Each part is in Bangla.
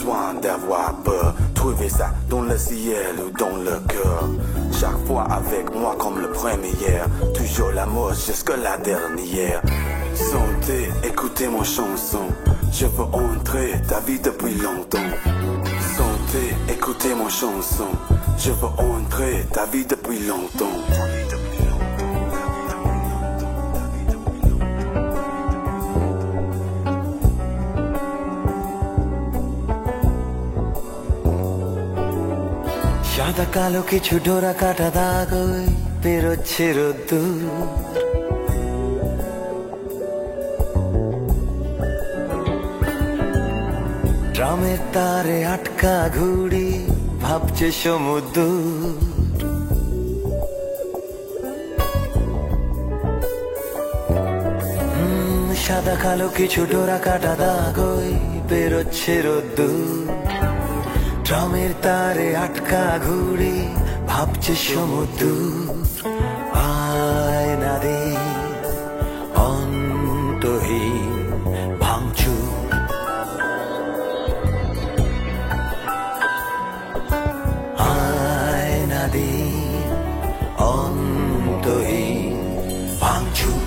besoin d'avoir peur. Trouver ça dans le ciel ou dans le cœur. Chaque fois avec moi comme le premier. Toujours l'amour jusqu'à la dernière. Sentez, écoutez mon chanson. Je veux entrer ta vie depuis longtemps. Sentez, écoutez mon chanson. Je veux entrer ta vie depuis longtemps. সাদা কালো কিছু ডোরা কাটা দাগ ওই বেরোচ্ছে রোদ্দুর। ড্রামের তারে আটকা ঘুড়ি ভাবছে সমুদ্র। সাদা কালো কিছু ডোরা কাটা দাগ ওই বেরোচ্ছে রোদ্দুর। ড্রামের তারে আটকা ঘুড়ি ভাবছে সমুদ্র। আয়না দে অন্তহীন ভাঙচুর। আয়না দে অন্তহীন ভাঙচুর।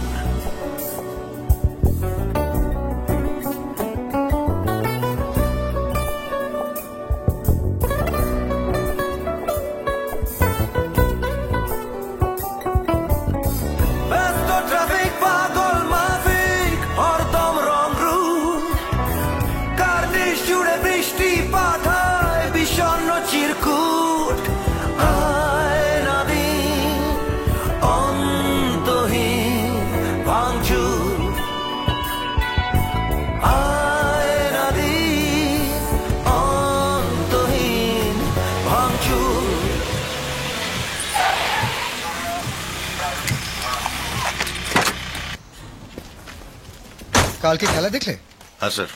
কাল কি খেলা দেখলে? হ্যাঁ sir.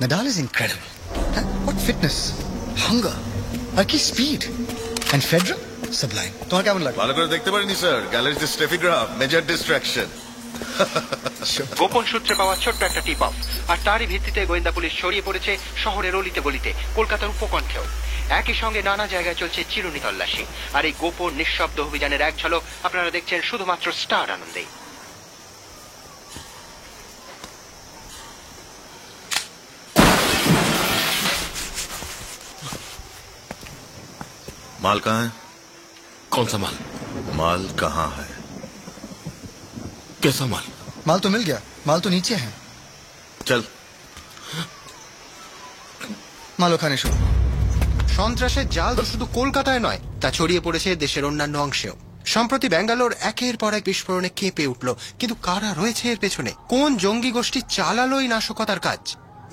Nadal is incredible. What fitness, hunger, আর কি স্পিড। And Federer Sublime. তোমার কেমন লাগলো? ভালো করে দেখতে পারিনি স্যার। গ্যালারিতে স্টেফিগ্রাফ, মেজর ডিস্ট্রাকশন। গোপন সূত্রে পাওয়া ছোট্ট একটা টিপ অফ, আর তারই ভিত্তিতে গোয়েন্দা পুলিশ ছড়িয়ে পড়েছে শহরের অলিতে গলিতে, কলকাতার উপকণ্ঠেও। একই সঙ্গে নানা জায়গায় চলছে চিরুনি তল্লাশি। আর এই গোপন নিঃশব্দ অভিযানের এক ঝলক আপনারা দেখছেন শুধুমাত্র স্টার আনন্দে। माल कहाँ है? कौन सा माल? माल कहाँ है? कैसा माल? माल तो मिल गया, माल तो नीचे है। चल। মাল ওখানে শুরু। সন্ত্রাসের জাল শুধু কলকাতায় নয়, তা ছড়িয়ে পড়েছে দেশের অন্যান্য অংশেও। সম্প্রতি ব্যাঙ্গালোর একের পর এক বিস্ফোরণে কেঁপে উঠল। কিন্তু কারা রয়েছে এর পেছনে? কোন জঙ্গি গোষ্ঠী চালালো এই নাশকতার কাজ?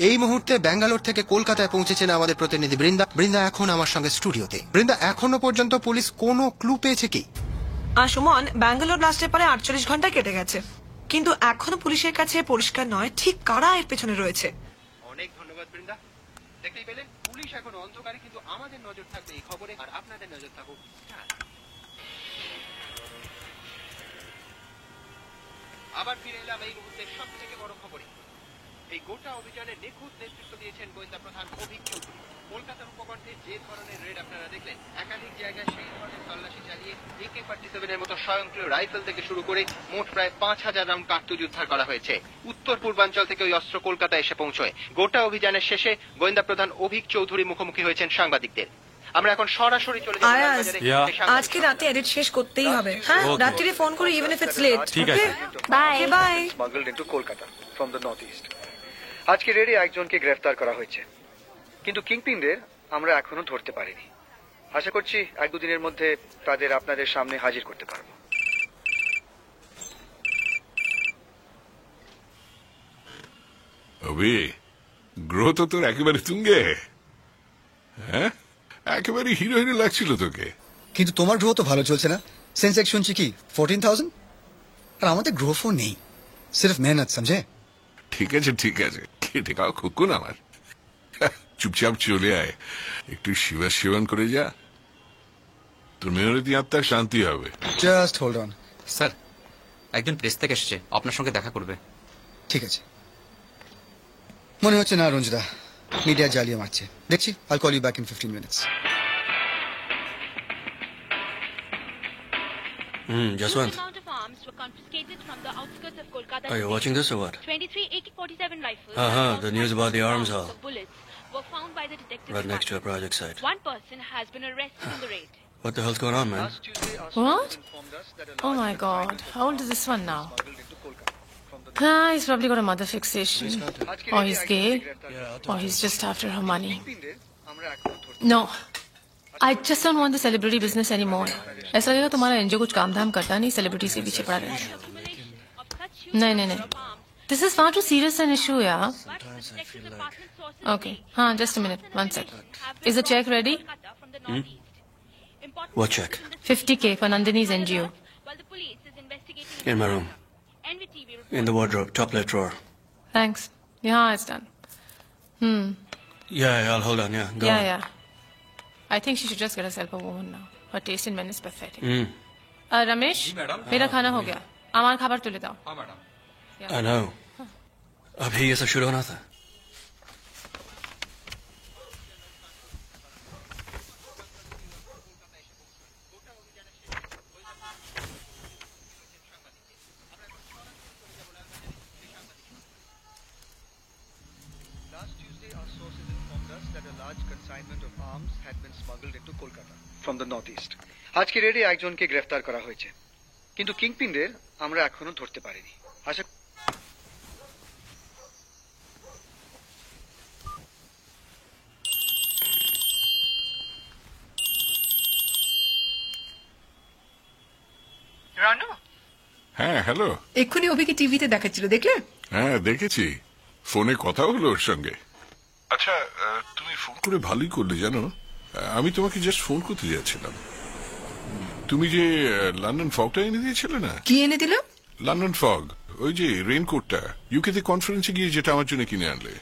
এই মুহূর্তে ব্যাঙ্গালোর থেকে কলকাতায় পৌঁছেছেন আমাদের প্রতিনিধি বৃন্দা। বৃন্দা এখন আমার সঙ্গে স্টুডিওতে। বৃন্দা, এখনো পর্যন্ত পুলিশ কোনো ক্লু পেয়েছে কি? সুমন, ব্যাঙ্গালোর ব্লাস্টের পরে 48 ঘন্টা কেটে গেছে, কিন্তু এখনো পুলিশের কাছে পরিষ্কার নয় ঠিক কারা এর পেছনে রয়েছে। অনেক ধন্যবাদ বৃন্দা। দেখতেই পেলেন, পুলিশ এখন অন্ধকারে, কিন্তু আমাদের নজর থাকবে এই খবরে, আর আপনাদের নজর থাকুক। আবার ফিরে এলাম এই মুহূর্তের সব থেকে বড় খবরে। এই গোটা অভিযানে নিখুঁত নেতৃত্ব দিয়েছেন গোয়েন্দা প্রধান অভিক চৌধুরী। কলকাতার উপকণ্ঠে যে ধরনের রেড আপনারা দেখলেন, একাধিক জায়গায় সেই ধরনের তল্লাশি চালিয়ে AK-47 এর মতো স্বয়ংক্রিয় রাইফেল থেকে শুরু করে মোট প্রায় 5000 রাউন্ড কার্তুজ উদ্ধার করা হয়েছে। উত্তর পূর্বাঞ্চল থেকে ওই অস্ত্র কলকাতায় এসে পৌঁছয়। গোটা অভিযানের শেষে গোয়েন্দা প্রধান অভিক চৌধুরী মুখোমুখি হয়েছেন সাংবাদিকদের। আমরা এখন সরাসরি চলে যাব। আজকে রাতে এডিট শেষ করতেই হবে। হ্যাঁ, রাত্রিরে ফোন করি ইভেন ইফ ইটস লেট। ঠিক আছে। Bye bye. Smuggled into Kolkata from the north east. আজকে রেডে একজনকে গ্রেফতার করা হয়েছে, কিন্তু কিংপিনদের আমরা এখনো ধরতে পারিনি। আশা করছি 1-2 দিনের মধ্যে তাদের আপনাদের সামনে হাজির করতে পারবো। গ্রহ তো তোর একেবারে তুঙ্গে। হ্যাঁ, একেবারে হিরো হিরো লাগছিল তোকে। কিন্তু তোমার গ্রহ তো ভালো চলছে না। সেন্সেক্স শুনছি কি 14,000, আর আমাদের গ্রহ নেই, সির্ফ মেহনত, সমঝে? ঠিক আছে ঠিক আছে, খেটে খাও খুকুন আমার। চুপচাপ চলে আয়, একটু সেবন করে যা, তোর মেহনতি আত্মার শান্তি হবে। Just hold on. স্যার, একজন প্রেস থেকে এসেছে, আপনার সঙ্গে দেখা করবে। ঠিক আছে। মনে হচ্ছে না রঞ্জদা, মিডিয়া জ্বালিয়ে মারছে দেখছি। I'll call you back in 15 minutes. Jaswant, amount of arms were confiscated from the outskirts of Kolkata. are you watching this or what? 23 AK-47 rifles. The news about the arms hall. Bullets were found by the detective. Right next to a project site. One person has been arrested in the raid. What the hell's going on, man? What? Oh my god. How old is this one now? He's probably got a mother fixation. Or he's gay. Or he's just after her money. No. I just don't want the celebrity business anymore. ऐसा लगेगा तुम्हारा एनजीओ कुछ काम धाम करता नहीं, सेलिब्रिटीज के पीछे पड़ा रहता है. नहीं. This is far too serious an issue, yeah. Okay. हाँ, just a minute. 1 sec. Is the check ready? What check? 50K for Nandini's NGO. In my room. In the wardrobe, top left drawer. Thanks. Yeah, it's done. Yeah, I'll hold on, yeah. Go on. Yeah. I think she should just get herself a woman now. Her taste in men is pathetic. Ramesh, मेरा खाना हो गया. আমার খাবার তুলে দাও. हाँ मैडम. I know. अभी ये सब शुरू होना था. From the northeast. আজকে রেডে একজনকে গ্রেফতার করা হয়েছে, কিন্তু কিংপিনদের আমরা এখনো ধরতে পারিনি। আশা রানু, হ্যাঁ হ্যালো। এক্ষুনি অভিকে টিভিতে দেখাচ্ছিল, দেখলে? হ্যাঁ দেখেছি, ফোনে কথা হলো ওর সঙ্গে। আচ্ছা তুমি ফোন করে ভালোই করলে জানো, আমি তোমাকে জাস্ট ফোন করতে যাচ্ছিলাম। তুমি যে লন্ডন ফগটা এনে দিয়েছিলে না? কি এনে দিল? লন্ডন ফগ, ওই যে রেইনকোটটা ইউকেতে কনফারেন্সে গিয়ে যেটা আমার জন্য কিনে আনলে।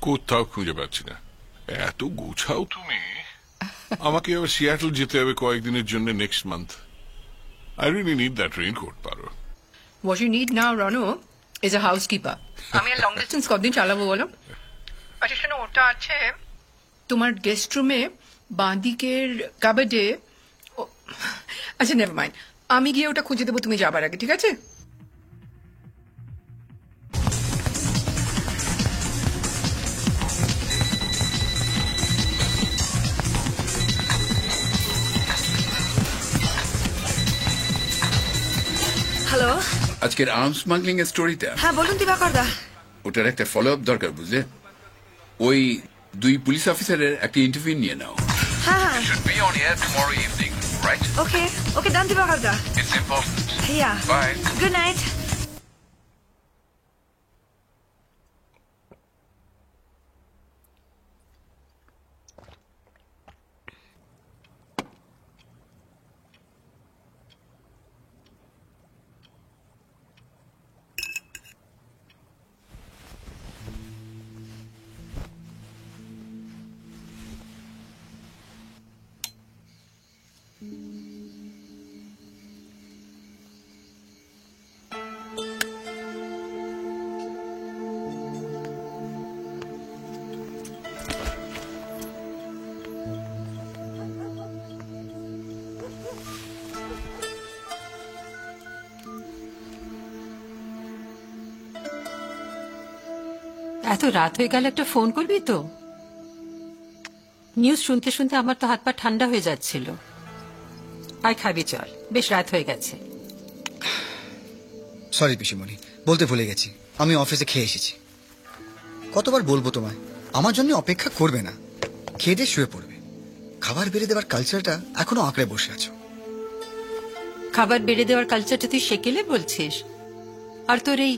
কোথাও খুঁজে পাচ্ছি না। এত গোছাও তুমি। আমাকে আবার সিয়াটল যেতে হবে কয়েকদিনের জন্য next month. I really need that raincoat, Paro. What you need now, Rano, is a housekeeper. আমি আর লং ডিস্টেন্স কতদিন চালাবো বলো? আচ্ছা শোনো, ওটা আছে তোমার গেস্ট রুমে বাঁদিকের কাবার্ডে। আচ্ছা নেভার মাইন্ড, আমি গিয়ে ওটা খুঁজে দেবো তুমি যাবার আগে, ঠিক আছে? হ্যালো, আজকের আর্মস স্মাগলিং এর স্টোরিটা। হ্যাঁ বলুন দিবাকর দা। ওটার একটা ফলো আপ দরকার, বুঝলে? ওই 2 পুলিশ অফিসারের একটা ইন্টারভিউ নিয়ে নাও। হ্যাঁ It should be on air tomorrow evening, right? Okay done Dibakar the. It's important. Yeah. Bye. Good night. এত রাত হয়ে গেল, একটা ফোন করবি তো? নিউজ শুনতে শুনতে আমার তো হাত পা ঠান্ডা হয়ে যাচ্ছিল। আয় খাবি, চল, বেশ রাত হয়ে গেছে। সরি পিসিমণি, বলতে ভুলে গেছি, আমি অফিসে খেয়ে এসেছি। কতবার বলবো তোমায়, আমার জন্য অপেক্ষা করবে না, খেয়ে দিয়ে শুয়ে পড়বে। খাবার বেড়ে দেওয়ার কালচারটা এখনো আঁকড়ে বসে আছো। খাবার বেড়ে দেওয়ার কালচারটা তুই সেকেলে বলছিস, আর তোর এই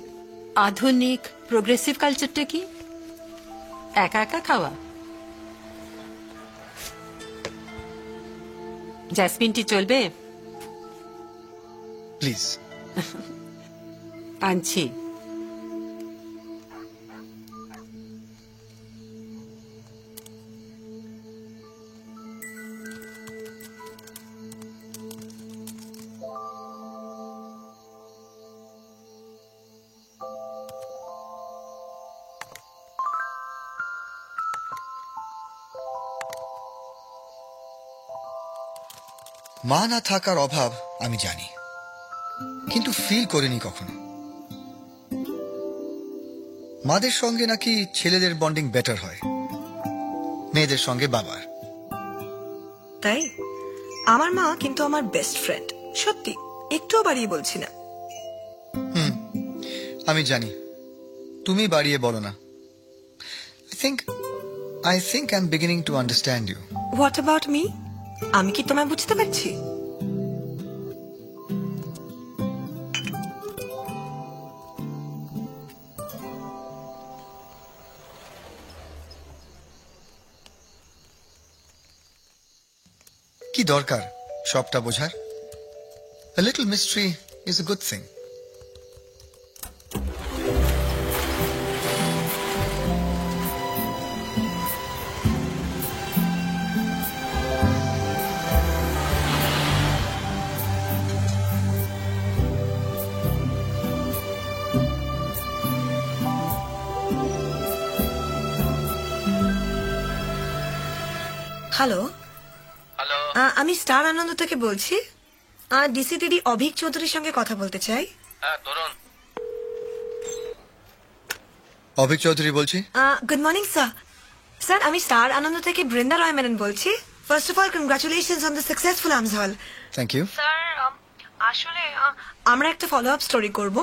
আধুনিক প্রোগ্রেসিভ কালচারটা কি? একা একা খাওয়া। জ্যাসমিনটি চলবে? প্লিজ। আনছি। মা না থাকার অভাব আমি জানি, কিন্তু ফিল করিনি কখনো। মাদের সঙ্গে নাকি ছেলেদের বন্ডিং বেটার হয় মেয়েদের সঙ্গে বাবার। তাই আমার মা কিন্তু আমার বেস্ট ফ্রেন্ড, সত্যি, একটুও বাড়িয়ে বলছি না। আমি জানি তুমি বাড়িয়ে বলো না। I think I'm beginning to understand you. What about me? আমি কি তোমায় বুঝতে পারছি? কি দরকার সবটা বোঝার? A little mystery is a good thing. Hello, আমি স্টার আনন্দ থেকে বলছি। ডিসি দিদি অভিক চৌধুরীর সঙ্গে কথা বলতে চাই। অভিক চৌধুরী বলছি। Good morning sir. স্যার, আমি স্টার আনন্দ থেকে বৃন্দা রয় মেনন বলছি। First of all congratulations on the successful arms haul. Thank you. Sir, আসলে আমরা একটা ফলো আপ স্টোরি করব,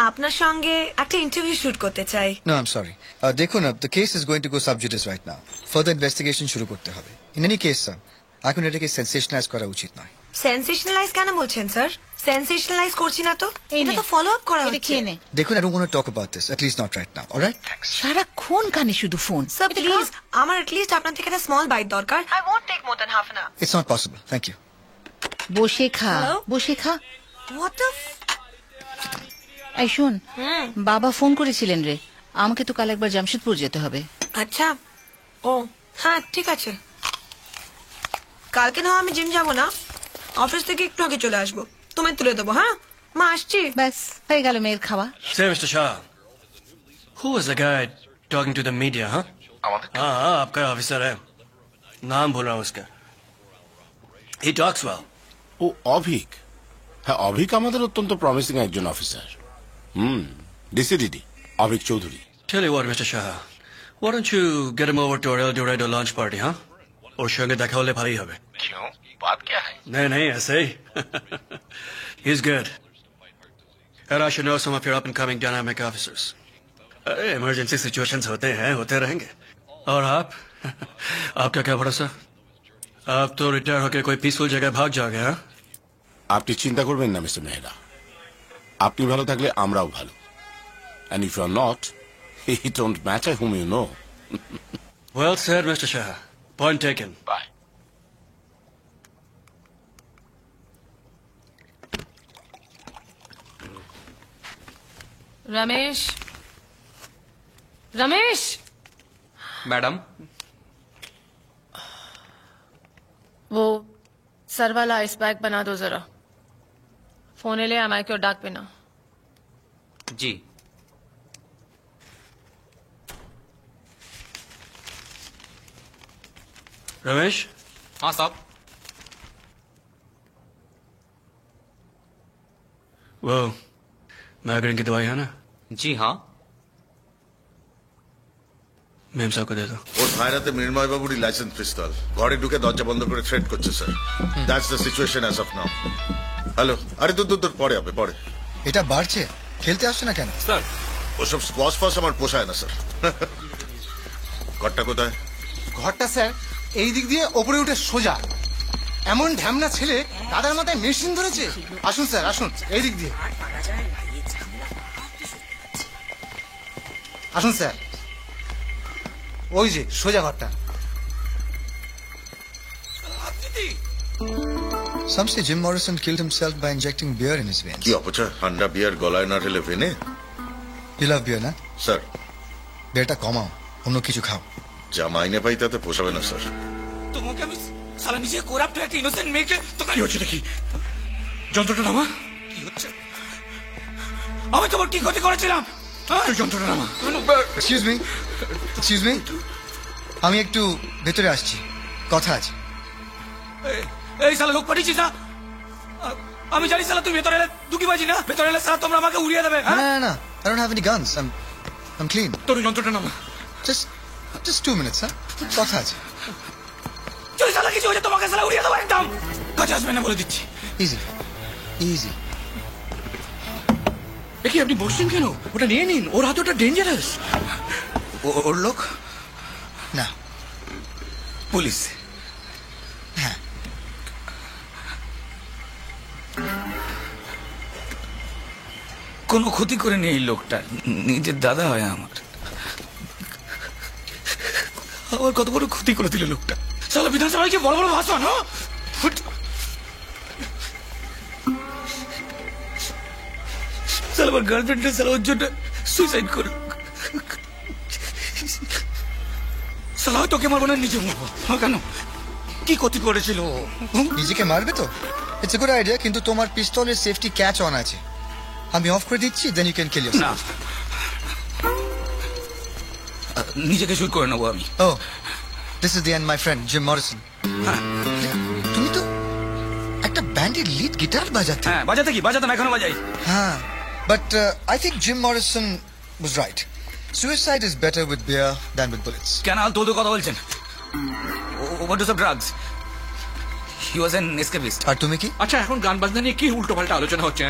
আপনার সঙ্গে একটা ইন্টারভিউ শুট করতে চাই। No, I'm sorry. দেখুন, the case is going to go sub judice right now. Further investigation শুরু করতে হবে. In any case, sir, এখন এটাকে সেনসেশনালাইজ করা উচিত নয়। সেনসেশনালাইজ কেন বলছেন স্যার? সেনসেশনালাইজ করছি না তো, এটা তো ফলো আপ করা হচ্ছে। দেখুন, I don't want to talk about this, at least not right now. All right? সারাক্ষণ কানে শুধু ফোন। স্যার প্লিজ, আমার at least আপনার থেকে একটা স্মল বাইট দরকার। I won't take more than half an hour. It's not possible. Thank you. বসে খা, বসে খা। What the এই শোন, বাবা ফোন করেছিলেন রে, আমাকে তো কাল একবার জামশেদপুর যেতে হবে। আচ্ছা, ও হ্যাঁ ঠিক আছে। কালকে না আমি জিম যাবো না, অফিস থেকে একটু আগে চলে আসবো, তোমায় তুলে দেবো। হ্যাঁ মা, আসছি। ব্যাস হয়ে গেল মেয়ের খাওয়া। Say, Mr. Shah, who is the guy talking to the media, huh? हाँ, आपका ऑफिसर है, नाम भूल रहा हूँ उसका। He talks well. ও অভিক? হ্যাঁ, অভিক আমাদের অত্যন্ত প্রমিসিং একজন officer. DCDD Abhik Chowdhury. Tell you what, Mr. Shah, why don't you get him over to our El Dorado launch party, huh? ওর সঙ্গে দেখা হলে ভালোই হবে। क्यों? बात क्या है? नहीं, ऐसे ही। He's good. And I should know some of your up-and-coming dynamic officers. Emergency situations होते रहेंगे। और आपका क्या भरोसा? आप तो रिटायर होकर कोई पीसफुल जगह भाग जाओगे, हाँ? আপনি চিন্তা করবেন না মিস্টার মেহরা, আপনি ভালো থাকলে আমরাও ভালো। And if you are not, it don't matter whom you know. Well said, Mr. Shah. Point taken. Bye. Ramesh, Ramesh. Madam, वो सर वाला आइस पैक बना दो जरा। फोन ले आया क्यों डाक पे ना। जी। रमेश। हाँ साहब। वो माइग्रेन की दवाई है ना? जी हाँ। মেম সাহেবকে দে দাও। ওর ভাইরাতে মৃন্ময় বাবুরই লাইসেন্স পিস্তল ঘরে ঢুকে দরজা বন্ধ করে থ্রেট করছে sir. That's the situation as of now. Hello, আরে দূর পরে হবে পরে। এটা বাড়ছে, খেলতে আসছে না কেন স্যার? ওসব স্কোয়াশ ফস আমার পোষায় না স্যার। ঘরটা কোথায়? ঘরটা স্যার এই দিক দিয়ে ওপরে উঠে সোজা। এমন ঢ্যামনা ছেলে, দাদার মাথায় মেশিন ধরেছে। আসুন স্যার, আসুন এই দিক দিয়ে আসুন স্যার, ওই যে সোজা ঘরটা। Some say Jim Morrison killed himself by injecting beer in his veins. কি অপচয়, ঠান্ডা বিয়ার গলায় না ঢেলে ভেনে। You love beer, না? স্যার, বেটা কমাও, অন্য কিছু খাও। যা মাইনে পাই তাতে পোষাবে না স্যার। তোমাকে আমি সালা নিজে করাপ্ট একটা ইনোসেন্ট মেয়েকে কি হচ্ছে দেখি, যন্ত্রটা নামা। কি হচ্ছে? আমি তোমার কি ক্ষতি করেছিলাম? যন্ত্রটা নামা। Excuse me, আমি একটু ভেতরে আসছি, কথা আছে। এই শালা লোক পাঠিয়েছিস না? আমি জানি শালা তুই ভেতরে এলে দুঃখীবাজি না, ভেতরে এলে শালা তোমরা আমাকে উড়িয়ে দেবে। না না না, I don't have any guns. I'm clean. তোর যন্ত্রটা নামা। Just 2 minutes, হ্যাঁ? কথা আছে। যদি শালা কিছু হয়ে যায় তোমাকে শালা উড়িয়ে দেবো একদম। কাছে আসবে না বলে দিচ্ছি। Easy. কি আপনি বসছেন কেন? ওটা নিয়ে নিন, ওর হাত ওটা ডেঞ্জারাস। ওর লোক? না, পুলিশ। হ্যাঁ। কোনো ক্ষতি করেনি এই লোকটা, নিজের দাদা হয় আমার। কত বড় ক্ষতি করে দিল লোকটা। শালা বিধানসভায় কি বড় বড় ভাষণ, হ্যাঁ? শালা আমার গার্লফ্রেন্ডটা শালা ওর জন্য সুইসাইড করে। শালা তোকে মারবো না, নিজে মারবো। কেন? কি ক্ষতি করেছিল? নিজেকে মারবে তো? ইটস এ গুড আইডিয়া, কিন্তু তোমার পিস্তলের সেফটি ক্যাচ অন আছে। আমি অফ করে দিচ্ছি, then you can kill yourself. নিজেকে শুট করে নেবো আমি। Oh, this is the end my friend Jim Morrison. তুমি তো একটা ব্যান্ডের লিড গিটার বাজাতে। হ্যাঁ, বাজাতাম, এখনো বাজাই। হ্যাঁ, but I think Jim Morrison was right. Suicide is better with beer than with bullets. কেন আলতু কথা বলছেন? Overdose of drugs. He was an escapist. আর তুমি কি? আচ্ছা, এখন গান বাজনা নিয়ে কি উল্টো পাল্টা আলোচনা হচ্ছে?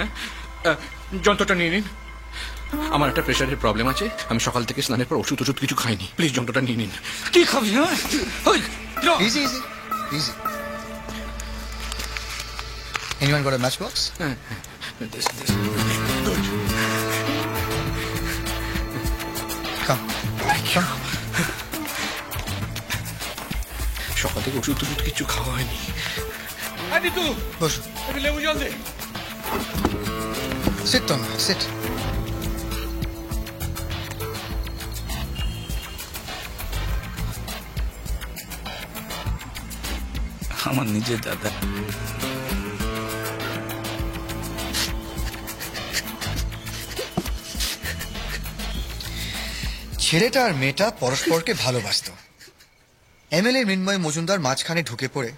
যন্ত্রটা নিয়ে নিন। আমার একটা প্রেশারের প্রবলেম আছে, আমি সকাল থেকে স্নানের পর ওষুধ কিছু খাইনি। প্লিজ যন্ত্রটা নিয়ে নিন। কি খাবি? Easy. Anyone got a matchbox? This. Good. Come. সকাল থেকে ওষুধ কিছু খাওয়া হয়নি। বসো। লেবু জল দে। Sit, Tom. Sit. আমার নিজের দাদা। ছেলেটা আর মেয়েটা পরস্পরকে ভালোবাসত। এমএলএ মৃন্ময় মজুমদার মাঝখানে ঢুকে পড়ে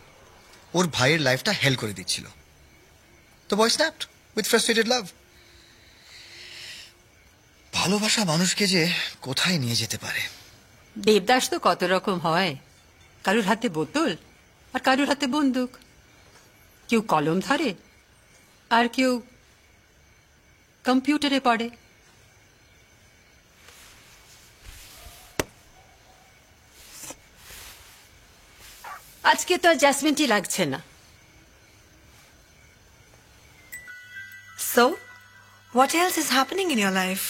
ওর ভাইয়ের লাইফটা হেল করে দিচ্ছিল। তো বয় স্ন্যাপড উইথ ফ্রাস্ট্রেটেড লাভ। ভালোবাসা মানুষকে যে কোথায় নিয়ে যেতে পারে। দেবদাস তো কত রকম হয়, কারুর হাতে বোতল আর কারুর হাতে বন্দুক, কেউ কলম ধরে আর কেউ কম্পিউটারে পড়ে। আজকে তো আর জ্যাসমিনটি লাগছে না। So, what else is happening in your life?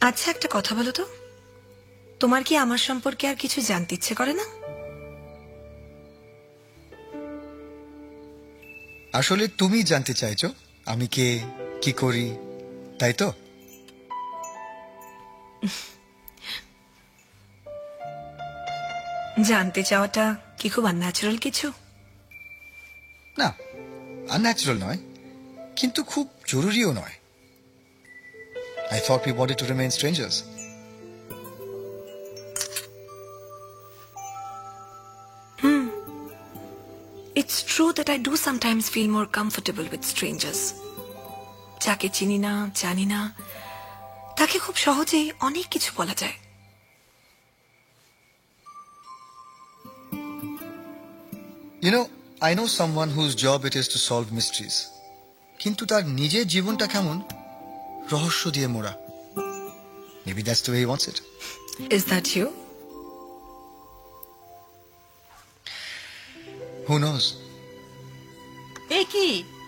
আচ্ছা, একটা কথা বলো তো, তোমার কি আমার সম্পর্কে আর কিছু জানতে ইচ্ছে করে না? আসলে তুমি জানতে চাইছো আমি কে, কি করি, তাই তো? জানতে চাওয়াটা কি খুব আনন্যাচারাল কিছু? না, আনন্যাচারাল নয়, কিন্তু খুব জরুরিও নয়। I thought we wanted to remain strangers. It's true that I do sometimes feel more comfortable with strangers. যাকে চিনি না, জানি না, তাকে খুব সহজেই অনেক কিছু বলা যায়। You know, I know someone whose job it is to solve mysteries. কিন্তু তার নিজের জীবনটা কেমন রহস্য দিয়ে মোড়া। Maybe that's the way he wants it. Is that you? Who knows? এ কি,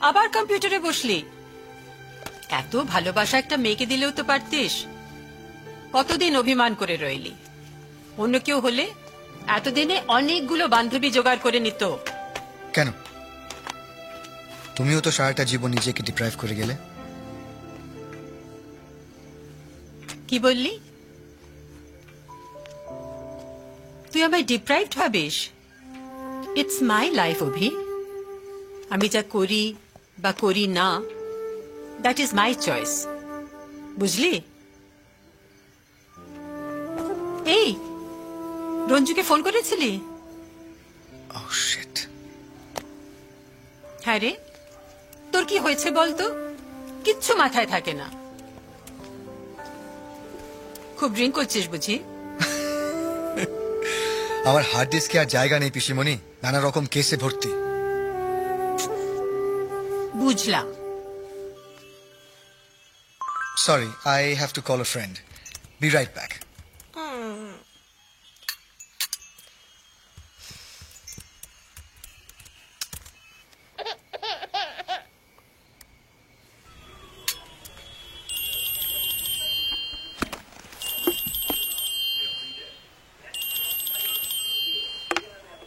আবার কম্পিউটারে বসলি? এত ভালোবাসা একটা মেয়েকে দিলেও তো পারতিস। কতদিন অভিমান করে রইলি? অন্য কেউ হলে এতদিনে অনেকগুলো বান্ধবী জোগাড় করে নিত। কেন? তুমিও তো সারাটা জীবন নিজেকে ডিপ্রাইভ করে গেলে। কি বললি? তুই আমায় ডিপ্রাইভড ভাবিস? ইটস মাই লাইফ অভি। আমি যা করি বা করি না, দ্যাট ইজ মাই চয়েস, বুঝলি? এই রঞ্জুকে ফোন করেছিলি? Oh shit. হ্যাঁ রে, তোর কি হয়েছে বলতো? কিচ্ছু মাথায় থাকে না। খুব ড্রিঙ্ক করছিস বুঝি? আমার হার্ড ডিস্কে আর জায়গা নেই পিসিমণি, নানা রকম কেসে ভর্তি। বুঝলাম। Sorry, I have to call a friend. Be right back.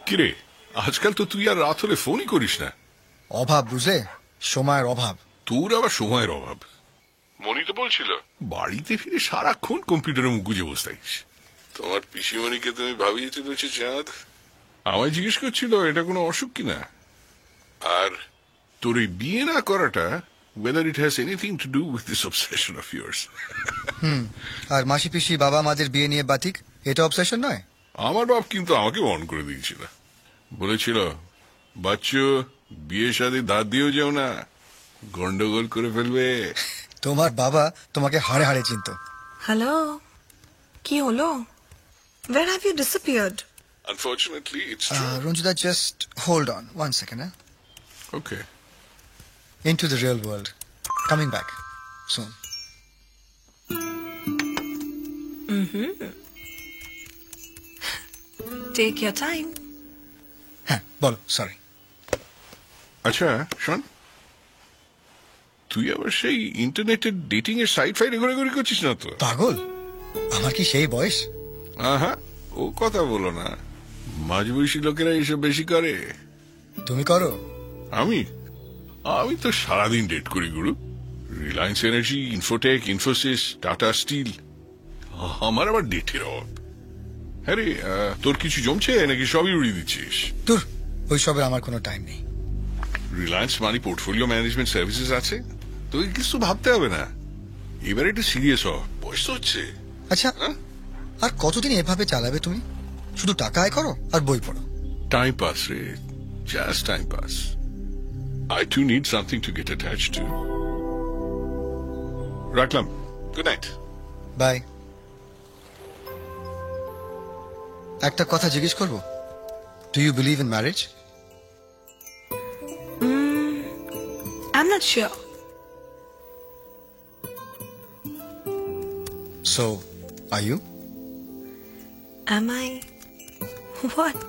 কিরে, আজকাল তো তুই আর রাত হলে ফোনই করিস না। অভাব বুঝলে, সময়ের অভাব। তোর আবার সময়ের অভাব? মনি তো বলছিল বাড়িতে ফিরে সারাক্ষণ কম্পিউটারে মুখ গুজে বসে থাকিস। তোমার পিসিমণিকে তুমি ভাবিয়ে তুলেছে চাঁদ। আমায় জিজ্ঞেস করছিল এটা কোনো অসুখ কিনা, আর তোর এই বিয়ে না করাটা whether it has anything to do with this obsession of yours. আর মাসি পিসি বাবা মাদের বিয়ে নিয়ে বাতিক, এটা অবসেশন নয়? আমার বাপ কিন্তু আমাকে অন করে দিয়েছিল, বলেছিল বাচ্চু বিয়ে শাদী দাঁত দিয়েও যাও না, গন্ডগোল করে ফেলবে। তোমার বাবা তোমাকে হাড়ে হাড়ে চিনত। হ্যালো, কি হলো? Where have you disappeared? Unfortunately, it's true. Ranjita, just hold on 1 second. Okay. Into the real world. Coming back soon. Take your time. হ্যাঁ বলো, সরি। আচ্ছা শোন, তুই আবার সেই ইন্টারনেটের ডেটিং এর সাইট ফাইটে ঘোরাঘুরি করছিস না তো? পাগল, আমার কি সেই বয়স? আহা, ও কথা বলো না, মাঝবয়সী লোকেরা এইসব বেশি করে। তুমি করো? আমি তো সারাদিন ডেট করি গুরু। Reliance Energy, Infotech, Infosys, Tata Steel. আমার আবার ডেটের অভাব। হ্যাঁ রে, তোর কিছু জমছে নাকি সবই উড়িয়ে দিচ্ছিস? তোর ওইসবের আমার কোনো টাইম নেই। রিলায়েন্স মানি পোর্টফোলিও ম্যানেজমেন্ট সার্ভিসেস আছে, তোকে কিছু ভাবতে হবে না। এবার একটু সিরিয়াস হ, বয়স হচ্ছে। আচ্ছা, আর কতদিন এভাবে চালাবে তুমি? শুধু টাকা আয় করো আর বই পড়ো। টাইম পাস রে, just time pass. I too need something to get attached to. রাখলাম, গুড নাইট। বাই। একটা কথা জিজ্ঞেস করবো, do you believe in marriage? I'm not sure. So, are you? Am I? What?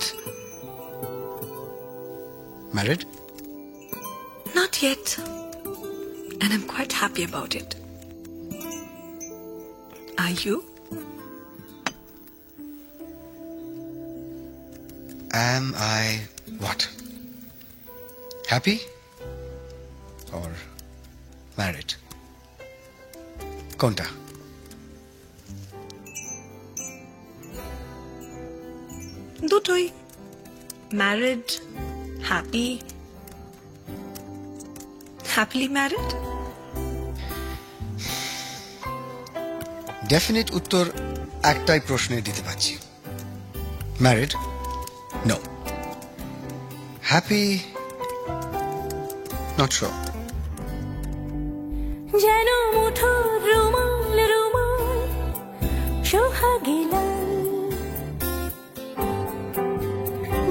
Married? Not yet. And I'm quite happy about it. Are you? Am I what? Happy? Or married? কোনটা? দুটোই। Married, happy, happily married. Definite উত্তর একটাই প্রশ্নে দিতে পারছি। Married? No. Happy? Not sure. যেন মুঠোর রুমাল রুমাল সোহাগী লাল,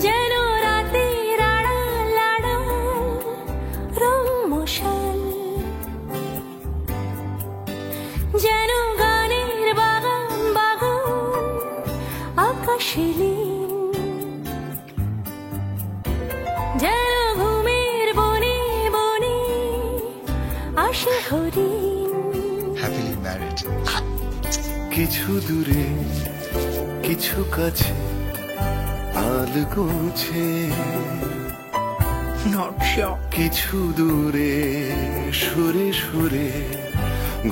যেন রাতের আড়াল আড়াল রং মশাল, যেন গানের বাগান বাগান আকাশে লীন, যেন ঘুমের বনে বনে আসে হরিণ। Happily married. কিছু দূরে কিছু কাছে আলগোছে, Not sure. কিছু দূরে সুরে সুরে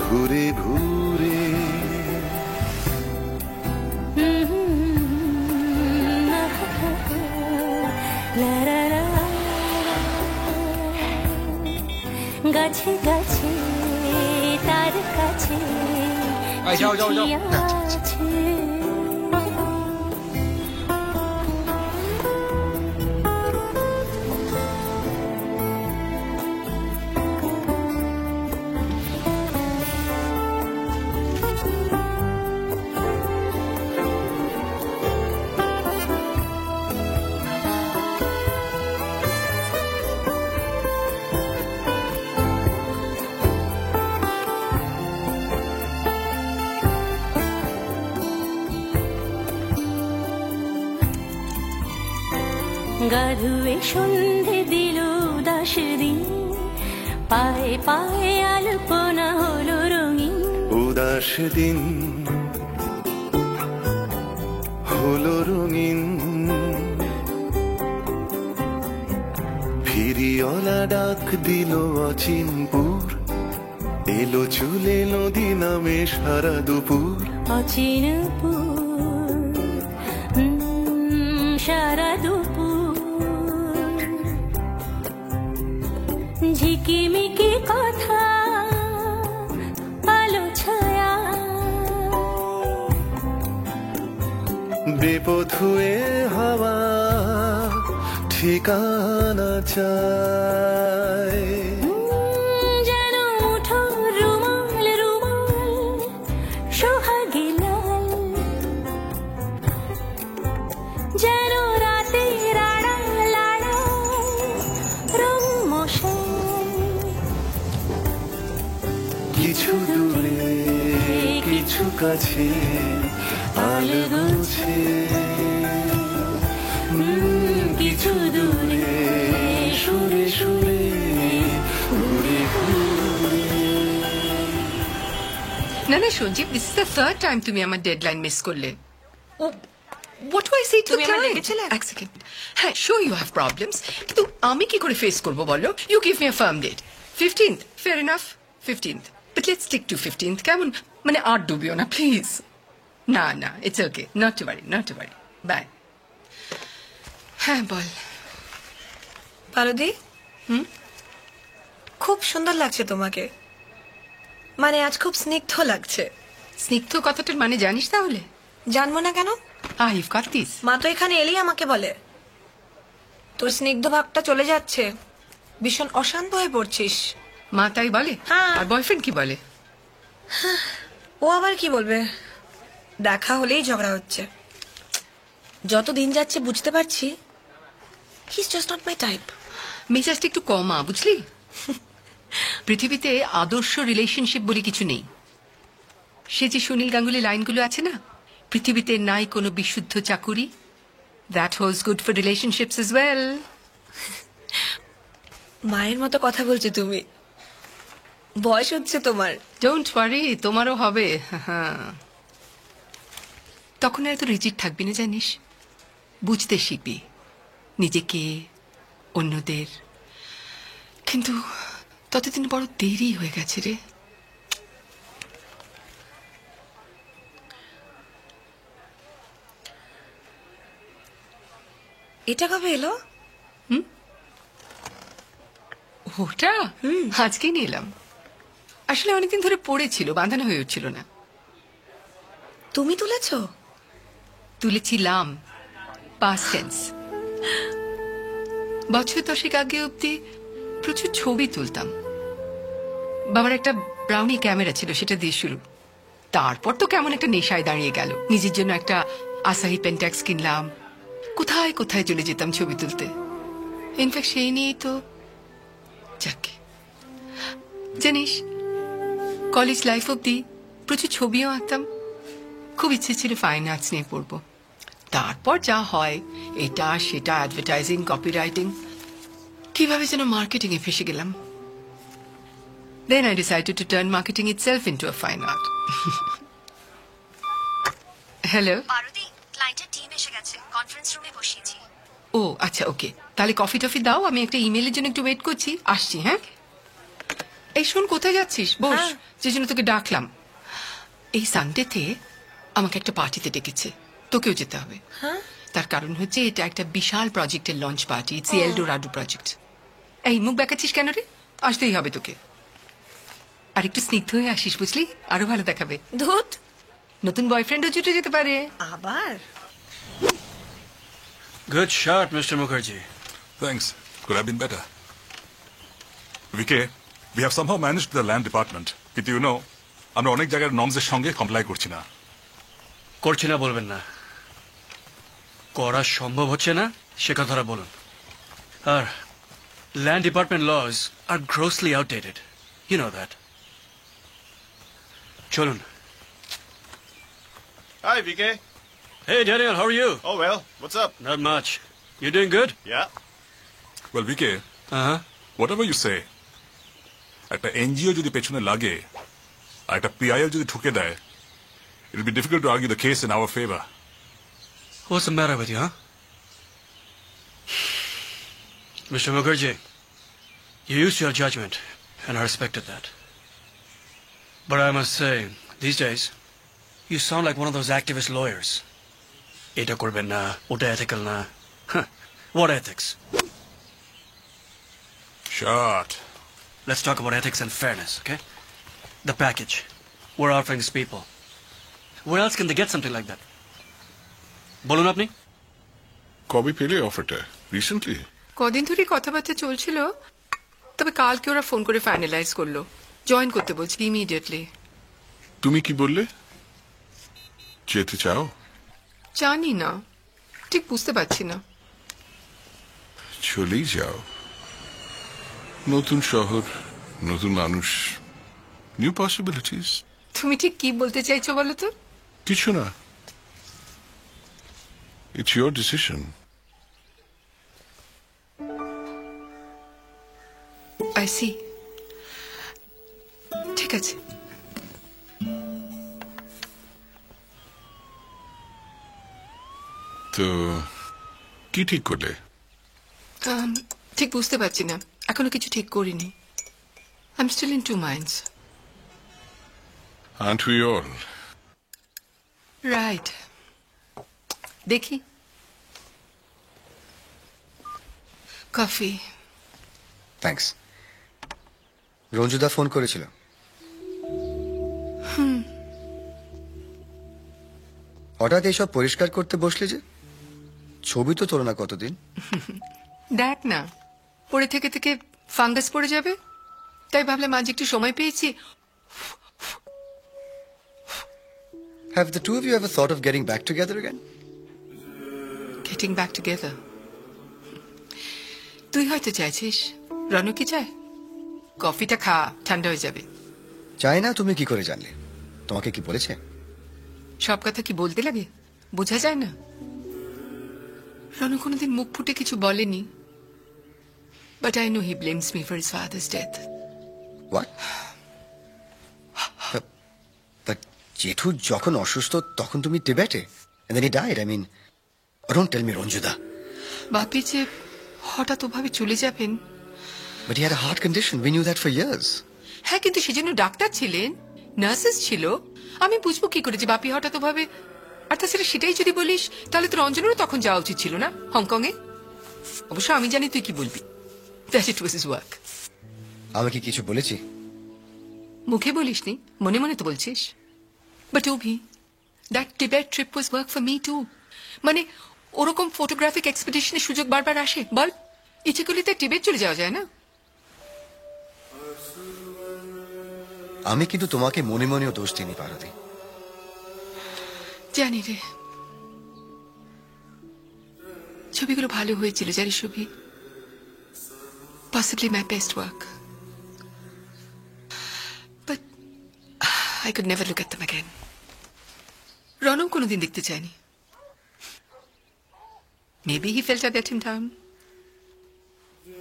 ঘুরে ঘুরে। গাছে গাছে তার কাছে যাও যাও যাও। চিঠিয়া আছে। গাধুয়ে সন্ধে দিল উদাস দিন পায়ে পায়ে আলপনা হলো রঙিন উদাস দিন হলো রঙিন ফিরিওলা ডাক দিল অচিনপুর এলো চুলে নদী নামে সারা দুপুর অচিনপুর সারা দুপুর ঝিকিমিকি কথা আলো ছায়া বেপথুয়ে হাওয়া ঠিকানা চায় যেন মুঠো রুমাল রুমাল সোহাগে লাল যেন রাতের আড়াল আড়াল রং মশাল কিছু দূরে কিছু কাছে আলগোছে কিছু দূরে সুরে সুরে ঘুরে ঘুরে না না Sanjeev, this is the third time তুমি আমার ডেডলাইন মিস করলে। Oh what do I say to client? এক সেকেন্ড। হ্যাঁ, শিওর ইউ হ্যাভ প্রবলেমস, কিন্তু আমি কি করে ফেস করব বলো? You give me a firm date 15th, fair enough 15th, but let's stick to 15th। কেমন? মানে আর ডুবিও না প্লিজ। না না, it's okay, not to worry, not to worry. Bye. হ্যাঁ বল পারদি। খুব সুন্দর লাগছে তোমাকে, মানে আজ খুব স্নিগ্ধ লাগছে। স্নিগ্ধ কথাটার মানে জানিস তাহলে? জানবো না কেন? ইউ've got this। মা তো এখানে এলেই আমাকে বলে তোর স্নিগ্ধ ভাবটা চলে যাচ্ছে, ভীষণ অশান্ত হয়ে পড়ছিস। মা তাই বলে? হ্যাঁ। আর বয়ফ্রেন্ড কি বলে? ও আবার কি বলবে, দেখা হলেই ঝগড়া হচ্ছে। যত দিন যাচ্ছে বুঝতে পারছি he is just not my type. মেজাজটা একটু কমা, বুঝলি? পৃথিবীতে আদর্শ রিলেশনশিপ বলে কিছু নেই। সে যে সুনীল গাঙ্গুলি লাইনগুলো আছে না, পৃথিবীতে নাই কোনো বিশুদ্ধ চাকুরি, that holds good for relationships as well. মায়ের মতো কথা বলছো তুমি, বয়স হচ্ছে তোমার। ডোন্ট ওয়ারি, তোমারও হবে। তখন আর এত রিজিড থাকবি না, জানিস? বুঝতে শিখবি নিজেকে, অন্যদের। কিন্তু ততদিন বড় দেরি হয়ে গেছে রে। এটা কবে এলো? ওটা আজকেই নিয়ে এলাম। আসলে অনেকদিন ধরে পড়েছিল, বাঁধানো হয়ে উঠছিল না। তুমি তুলেছ? তুলেছিলাম, পাস্ট টেন্স। বছর 10 আগে অব্দি প্রচুর ছবি তুলতাম। বাবার একটা ব্রাউনি ক্যামেরা ছিল, সেটা দিয়ে শুরু। তারপর তো কেমন একটা নেশায় দাঁড়িয়ে গেল। নিজের জন্য একটা আসাহি পেন্ট্যাক্স কিনলাম, কোথায় কোথায় চলে যেতাম ছবি তুলতে। ইনফ্যাক্ট সেই নিয়েই তো যাকে জানিস, কলেজ লাইফ অব্দি প্রচুর ছবিও আঁকতাম। খুব ইচ্ছে ছিল ফাইন আর্টস নিয়ে পড়বো। তারপর যা হয়, এটা সেটা, অ্যাডভার্টাইজিং, কপিরাইটিং, কিভাবে যেন মার্কেটিং এ ফেসে গেলাম। Then I decided to turn marketing itself into a fine art. Hello? পারদি, ক্লায়েন্টের টিম এসে গেছে, কনফারেন্স রুমে বসিয়েছি। ও আচ্ছা, ওকে। তাহলে কফি টফি দাও, আমি একটা ইমেলের জন্য একটু ওয়েট করছি, আসছি। হ্যাঁ, এই শোন, কোথায় যাচ্ছিস? বস, যে জন্য তোকে ডাকলাম। এই সানডেতে আমাকে একটা পার্টিতে ডেকেছে, তোকেও যেতে হবে। তার কারণ হচ্ছে এটা একটা বিশাল প্রজেক্টের launch party, it's L Dorado project. এই মুখ বেঁকাচ্ছিস কেন রে? আসতেই হবে তোকে। আর একটু স্নিগ্ধ হয়ে আসিস, বুঝলি? আরো ভালো দেখাবে। ধুত, নতুন বয়ফ্রেন্ডও জুটে যেতে পারে। আবার Good shot, Mr. Mukherjee. Thanks. Could have been better. VK, we have somehow managed the land department. কিন্তু you know, আমরা অনেক জায়গার নর্মসের সঙ্গে কমপ্লাই করছি না। করছি না বলবেন না, করা সম্ভব হচ্ছে না সে কথাটা বলুন। আর land department laws are grossly outdated, you know that. চলুন। Hi, VK. Hey, Daniel, how are you? Oh, well, what's up? Not much. You doing good? Yeah. Well, VK, Uh-huh. whatever you say, একটা এনজিও যদি পেছনে লাগে আর একটা পিআইএল যদি ঠুকে দেয়, it will be difficult to argue the case in our favor. What's the matter with you, huh? Mr. Mukherjee, you used your judgment, and I respected that. But I must say, these days, you sound like one of those activist lawyers. Eta korben na, ota ethical na. Huh. What ethics? Shut. Let's talk about ethics and fairness, okay? The package. We're offering these people. Where else can they get something like that? বলুন আপনি কবে পেলে অফারটা? রিসেন্টলি? কদিন ধরে কথাবার্তা চলছিল, তবে কালকে ওরা ফোন করে ফাইনালাইজ করলো, জয়েন করতে বলছি ইমিডিয়েটলি। তুমি কি বললে? যেতে চাও? জানি না, ঠিক বুঝতে পারছি না। চলেই যাও। নতুন শহর, নতুন মানুষ, নিউ পসিবিলিটিস। তুমি ঠিক কি বলতে চাইছো বলো তো? কিছু না। It's your decision. I see. ঠিক আছে। তো কি ঠিক করলে? ঠিক বুঝতে পারছি না, এখনো কিছু ঠিক করিনি। I'm still in two minds. Aren't we all? Right. দেখি কফি। থ্যাঙ্কস। রঞ্জুদা ফোন করেছিল। হঠাৎ এইসব পরিষ্কার করতে বসলে যে? ছবি তো তোলো না কতদিন। দেখ না, পড়ে থেকে থেকে ফাঙ্গাস পড়ে যাবে, তাই ভাবলাম আজ একটু সময় পেয়েছি। Have the two of you ever thought of getting back together again? Getting back together? তুই হয়তো চাইছিস, রনু কি চায়? কফিটা খা, ঠান্ডা হয়ে যাবে। চাই না? তুমি কি করে জানলে? তোমাকে কি বলেছে? সব কথা কি বলতে লাগে? বোঝা যায় না। রনু কোনোদিন মুখ ফুটে কিছু বলেনি, but I know he blames me for his father's death. What? But জেঠু যখন অসুস্থ তখন তুমি টিবেটে, and then he died. I mean, don't tell me রঞ্জুদা। বাপি যে হঠাৎ ওভাবে চলে যাবেন। But he had a heart condition. We knew that for years. হ্যাঁ, কিন্তু সেজন্য ডাক্তার ছিলেন, নার্সেস ছিল। আমি বুঝবো কি করে যে বাপি হঠাৎ ওভাবে। আর তাছাড়া সেটাই যদি বলিস তাহলে তো রঞ্জনেরও তখন যাওয়া উচিত ছিল না হংকং এ। অবশ্য আমি জানি তুই কি বলবি, that it was his work. আমি কি কিছু বলেছি? মুখে বলিসনি, মনে মনে তো বলছিস। But Ovi, that Tibet trip was work for me too. মানে ওরকম ফটোগ্রাফিক এক্সপিডিশনের সুযোগ বারবার আসে, বল? ইচ্ছে করলে তো টিবেট চলে যাওয়া যায় না? আমি কিন্তু তোমাকে মনে মনেও দোষ দিইনি পারদি। জানি রে, ছবিগুলো ভালো হয়েছিল জানিস শুভি, possibly my best work, but I could never look at them again. Ronu কোনোদিন দেখতে চায়নি। Maybe he felt I let him down.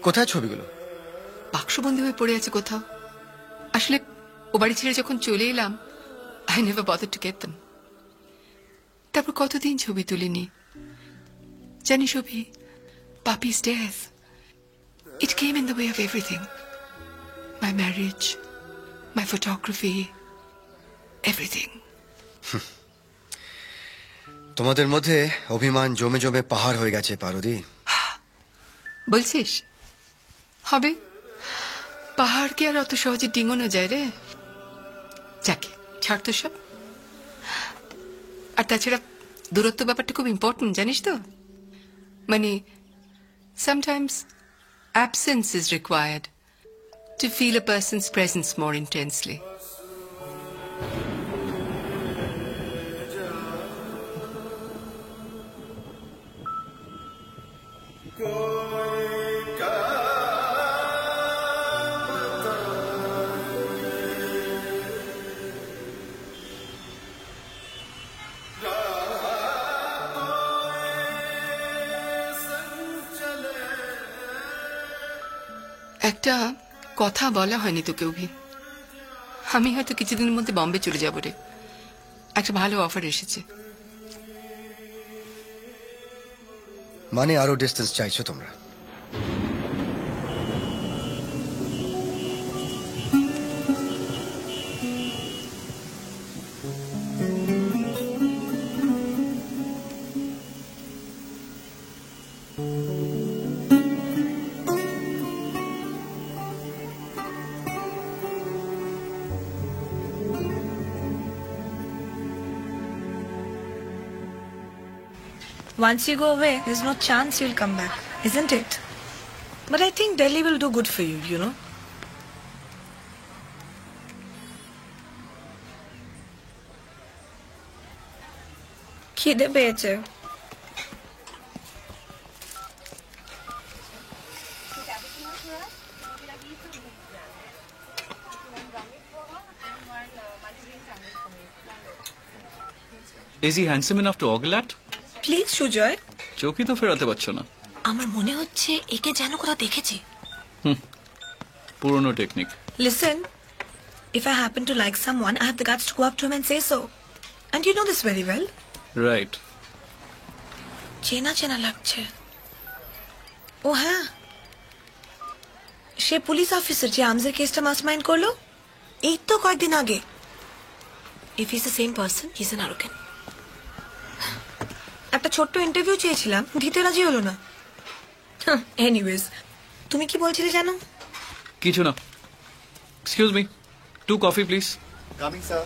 কোথায় ছবিগুলো? বাক্সবন্দি হয়ে পড়ে আছে কোথাও। আসলে ও বাড়ি ছেড়ে যখন চলে এলাম, I never bothered to get them. তারপর কতদিন ছবি তুলিনি জানিস অভি। Papi's death, it came in the way of everything. My marriage, my photography, everything. তোমাদের মধ্যে অভিমান জমে জমে পাহাড় হয়ে গেছে পারদি। বলছিস হবে? পাহাড় কি আর অত সহজে ডিঙানো যায় রে? যাকে ছাড় তো সব। আর তাছাড়া দূরত্ব ব্যাপারটা খুব ইম্পর্টেন্ট জানিস তো। মানে sometimes absence is required to feel a person's presence more intensely. একটা কথা বলা হয়নি তোকে অভি, আমি হয়তো কিছুদিনের মধ্যে বম্বে চলে যাব রে। একটা ভালো অফার এসেছে। মানে আরো ডিস্টেন্স চাইছো তোমরা? Once you go away, there's no chance you'll come back, isn't it? But I think Delhi will do good for you, you know? খিদে পেয়েছে। Is he handsome enough to ogle at? Please Sujoy. চোখই তো ফেরাতে পারছো না। আমার মনে হচ্ছে একে যেন কোথাও দেখেছি। পুরনো technique. Listen, if I happen to like someone, I have the guts to go up to him and say so. And you know this very well. Right. চেনা চেনা লাগছে। ও হ্যাঁ, সে পুলিশ অফিসার যে আমজের কেসটা মাস্টারমাইন্ড করলো এই তো কয়েকদিন আগে। If he's the same person, he's an arrogant. একটা ছোট্ট ইন্টারভিউ চেয়েছিলাম, দিতে রাজি হলো না। এনিওয়েজ, তুমি কি বলছিলে জানো? কিছু না। Excuse me, 2 coffee please. Coming sir.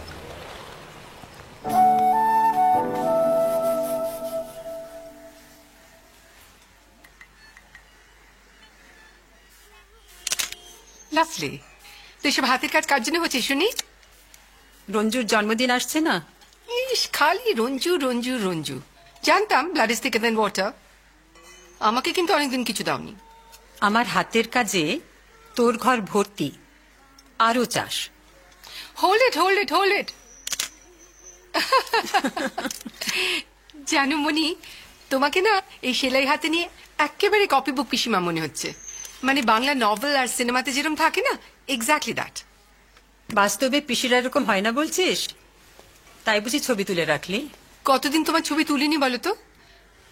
Lovely. তো এসব হাতের কাজ কার জন্য হচ্ছে শুনি? রঞ্জুর জন্মদিন আসছে না? ইস, খালি রঞ্জু রঞ্জু রঞ্জু। জানতাম ব্লাড ইজ থিকার দ্যান ওয়াটার। আমাকে কিন্তু অনেকদিন কিছু দাওনি। আমার হাতের কাজে তোর ঘর ভর্তি, আরো চাস। Hold it, hold it, hold it. জানো মনি, তোমাকে না এই সেলাই হাতে নিয়ে একেবারে কপি বুক পিসিমা মনে হচ্ছে। মানে বাংলা নভেল আর সিনেমাতে যেরকম থাকে না, এক্স্যাক্টলি দ্যাট। বাস্তবে পিসিরা এরকম হয় না বলছিস? তাই বুঝি ছবি তুলে রাখলি? কতদিন তোমার ছবি তুলিনি বলো তো?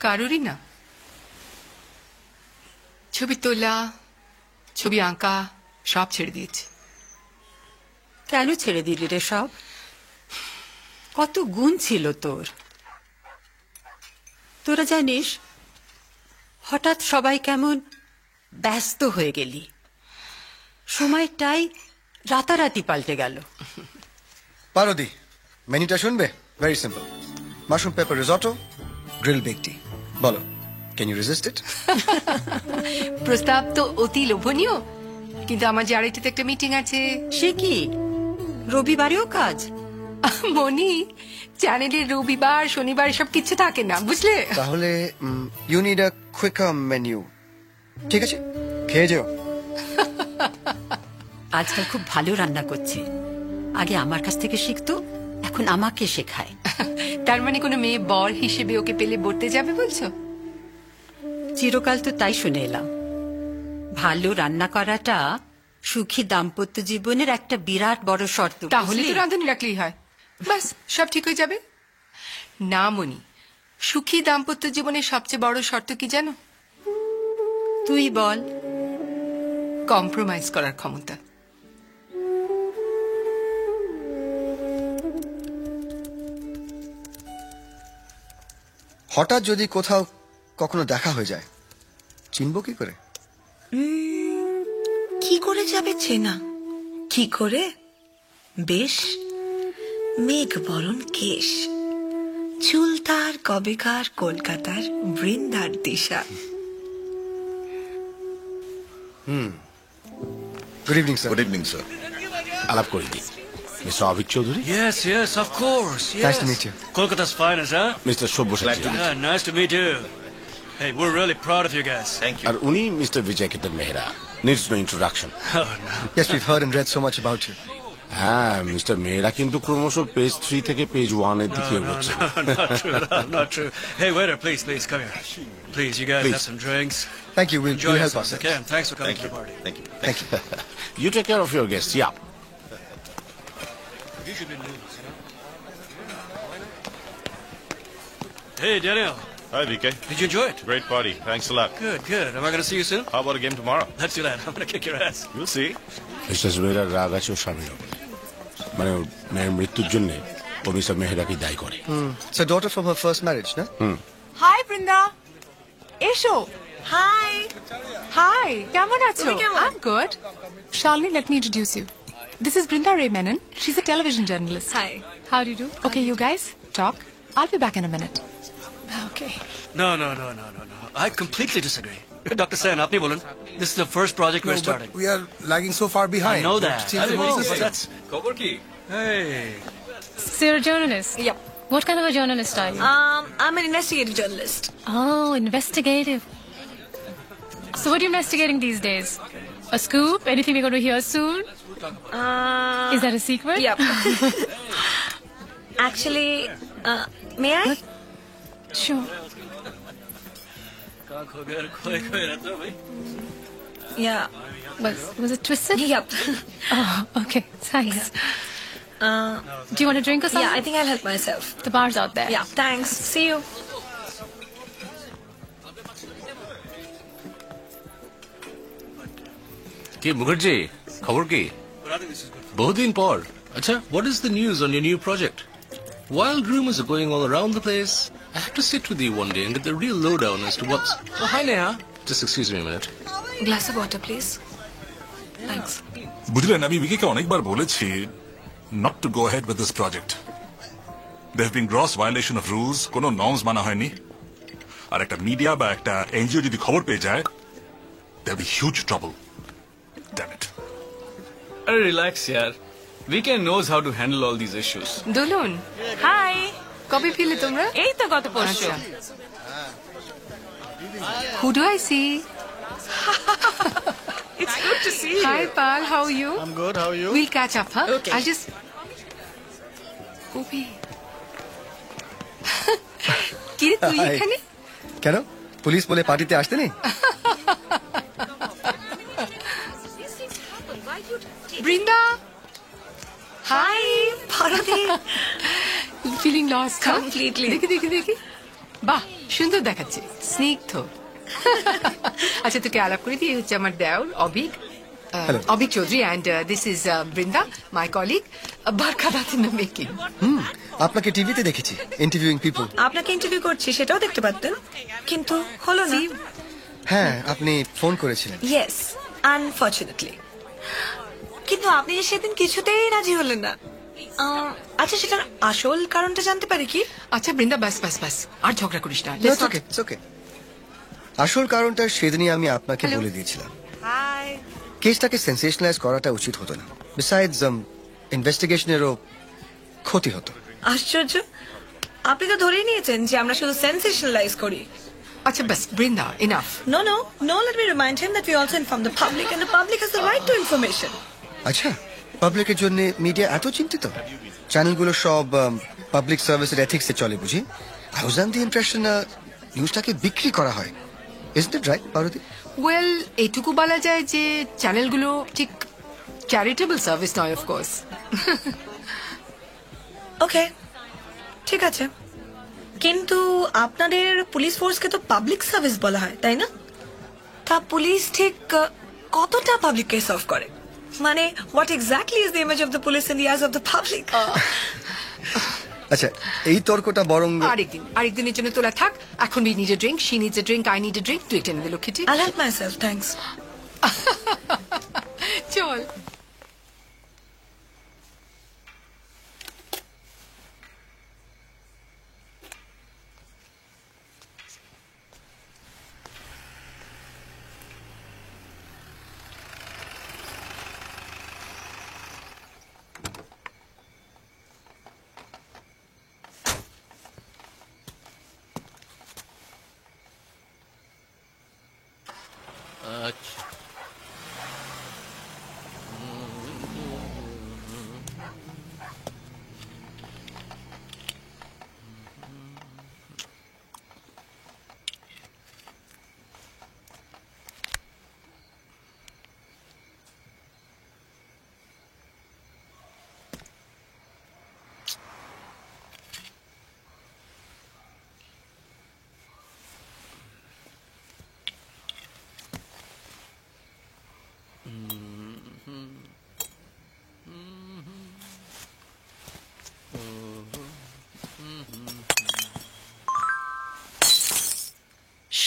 কারোরই না। ছবি তোলা, ছবি আঁকা সব ছেড়ে দিয়েছি। কেন ছেড়ে দিলি রে সব? কত গুণ ছিল তোর। তোরা জানিস হঠাৎ সবাই কেমন ব্যস্ত হয়ে গেলি, সময়টাই রাতারাতি পাল্টে গেল। পারদি, মেনুটা শুনবে? Very simple, mushroom pepper risotto, grill bake tea. বলো, ক্যান ইউ রেজিস্ট ইট? প্রস্তাব তো অতি লোভনীয়, কিন্তু আমার যে আড়াইটাতে একটা মিটিং আছে। সে কি রবিবারেও কাজ? মনি, চ্যানেলের রবিবার শনিবার সব কিছু থাকে না, বুঝলে? তাহলে you need a quicker menu. ঠিক আছে, খেয়ে যেও। আজকাল খুব ভালো রান্না করছে। আগে আমার কাছ থেকে শিখতো, এখন আমাকে শেখায়। তার মানে কোনো মেয়ে বর হিসেবে ওকে পেলে বলতে যাবে বলছো? চিরকাল তো তাই শুনে এলাম। ভালো রান্না করাটা সুখী দাম্পত্য জীবনের একটা বিরাট বড় শর্ত। তাহলে তো রাঁধুনি রাখলেই হয়, বাস সব ঠিক হয়ে যাবে। না মনি, সুখী দাম্পত্য জীবনের সবচেয়ে বড় শর্ত কি জানো? তুই বল। কম্প্রোমাইজ করার ক্ষমতা। হঠাৎ যদি কোথাও কখনো দেখা হয়ে যায়, চিনবো কি করে? কি করে যাবে চেনা? কি করে? বেশ, মেঘ বরণ কেশ, চুল তার কবেকার কলকাতার বৃন্দার দিশা। Good evening sir. Good evening sir. আলাপ করে দিই। Mister Abhik Chowdhury. Yes, yes, of course. Yes. Nice to meet you. Kolkata's finest, huh? Mister Sabyasachi. Yeah, nice to meet you. Hey, we're really proud of you guys. Thank you. আর উনি mister Bijoy Ketan Mehra. Needs no introduction. Oh, no. Yes, we've heard and read so much about you. হ্যাঁ মিস্টার মেহরা কিন্তু ক্রমশ পেজ 3 থেকে পেজ 1 এর দিকে এগোচ্ছে। Not true, not true. Hey, waiter, please, come here. Please, you guys Please. have some drinks. Thank you. We'll Enjoy help yourselves, ourselves. okay? And thanks for coming Thank to the party. Thank you. Thank you. You take care of your guests, yeah. Hey, Daniel. Hi, VK. Did you enjoy it? Great party. Thanks a lot. Good, good. Am I going to see you soon? How about a game tomorrow? Let's do that. I'm going to kick your ass. You'll see. Mister মেহরার রাগ আছে ওর স্বামীর উপরে, মানে ওর মেয়ের মৃত্যুর জন্য ও মিস্টার মেহরাকে দায়ী করে। It's a daughter from her first marriage, no? Hi Brinda এসো হাই হাই কেমন আছো তুমি কেমন? I am good Shalini let me introduce you this is Brinda Ray Menon she is a television journalist hi how do okay you guys talk I'll be back in a minute. Okay. No. I completely disagree. Dr. Sen, apni bolan. This is the first project we're starting. We are lagging so far behind. I know that. Change the whole system. That's... Hey. So you're a journalist? Yep. What kind of a journalist are you? I'm an investigative journalist. Oh, investigative. So what are you investigating these days? A scoop? Anything we're going to hear soon? Is that a secret? Yep. Actually, may I? Sure. Yeah. Was it twisted? Yep. Oh, okay. Thanks. Do you want a drink or something? Yeah, I think I'll help myself. The bar's out there. Yeah, thanks. See you. কি মুখার্জি খবর কি বহুদিন পর আচ্ছা what is the news on your new project wild rumors are going all around the place I have to sit with you one day and get the real lowdown as to what's oh hi Neha just excuse me a minute Glass of water, please. Thanks. বুঝলেন, আমি উইকিকে অনেকবার বলেছি not to go ahead with this project. There have been gross violation of rules, কোনো norms মানা হয়নি। আর একটা মিডিয়া বা একটা এনজিও যদি খবর পেয়ে যায় there will be huge trouble. Damn it. Relax, yaar. Weekend knows how to handle all these issues. দুলুন হাই কবে ফিরলে তোমরা? এই তো গত পরশু Who do I see? It's good to see you. Hi, pal. How are you? I'm good. How are you? We'll catch up, huh? Okay. I'll just. Obi. কি রে তুই Hi. এখানে? কেন পুলিশ বলে পার্টিতে আসতে নেই? Brinda. Hi, Bharati. Feeling lost Completely. দেখি বাহ সুন্দর দেখাচ্ছে স্নিগ্ধ আচ্ছা তোকে আলাপ করে দিই হচ্ছে আমার দেওর Abik Hello. Abik Chowdhury and this is Brinda my colleague বারকাদাত in the making আপনাকে টিভিতে দেখেছি ইন্টারভিউইং পিপল। আপনাকে ইন্টারভিউ করছি সেটাও দেখতে পারতেন কিন্তু হলো না হ্যাঁ আপনি ফোন করেছিলেন। ইয়েস আনফর্চুনেটলি কিন্তু আপনি যে সেদিন কিছুতেই রাজি হলেন না আচ্ছা সেটার আসল কারণটা জানতে পারি কি আচ্ছা বৃন্দা বাস আর ঝগড়া করিস না It's okay, it's okay. আসল কারণটা সেদিনই আমি আপনাকে বলে দিয়েছিলাম। হাই কেসটাকে সেন্সেশনালাইজ করাটা উচিত হতো না। বিসাইডস ইনভেস্টিগেশনেরও ক্ষতি হতো। আশ্চর্য আপনি তো ধরেই নিয়েছেন যে আমরা শুধু সেন্সেশনালাইজ করি আচ্ছা বাস Brinda enough No, let me remind him that we also inform the public and the public has the right to information. আচ্ছা পাবলিকের জন্য মিডিয়া এত চিন্তিত? চ্যানেলগুলো সব পাবলিক সার্ভিসের এথিক্সে চলে বুঝি? I was on the impression নিউজটাকে বিক্রি করা হয়। Isn't it right Parvati? Well এইটুকু বলা যায় যে চ্যানেলগুলো ঠিক চ্যারিটেবল সার্ভিস নয় অফকোর্স ওকে ঠিক আছে কিন্তু আপনাদের পুলিশ ফোর্সকে তো পাবলিক সার্ভিস বলা হয় তাই না তা পুলিশ ঠিক কতটা পাবলিককে সার্ভ করে মানে what exactly is the image of the police in the eyes of the public আচ্ছা এই তর্কটা বরং আরেকদিনের জন্য তোলা থাক এখন we need a drink she needs a drink I need a drink তুই টেনে দিল খিটি আই হেল্প মাইসেলফ থ্যাঙ্কস চল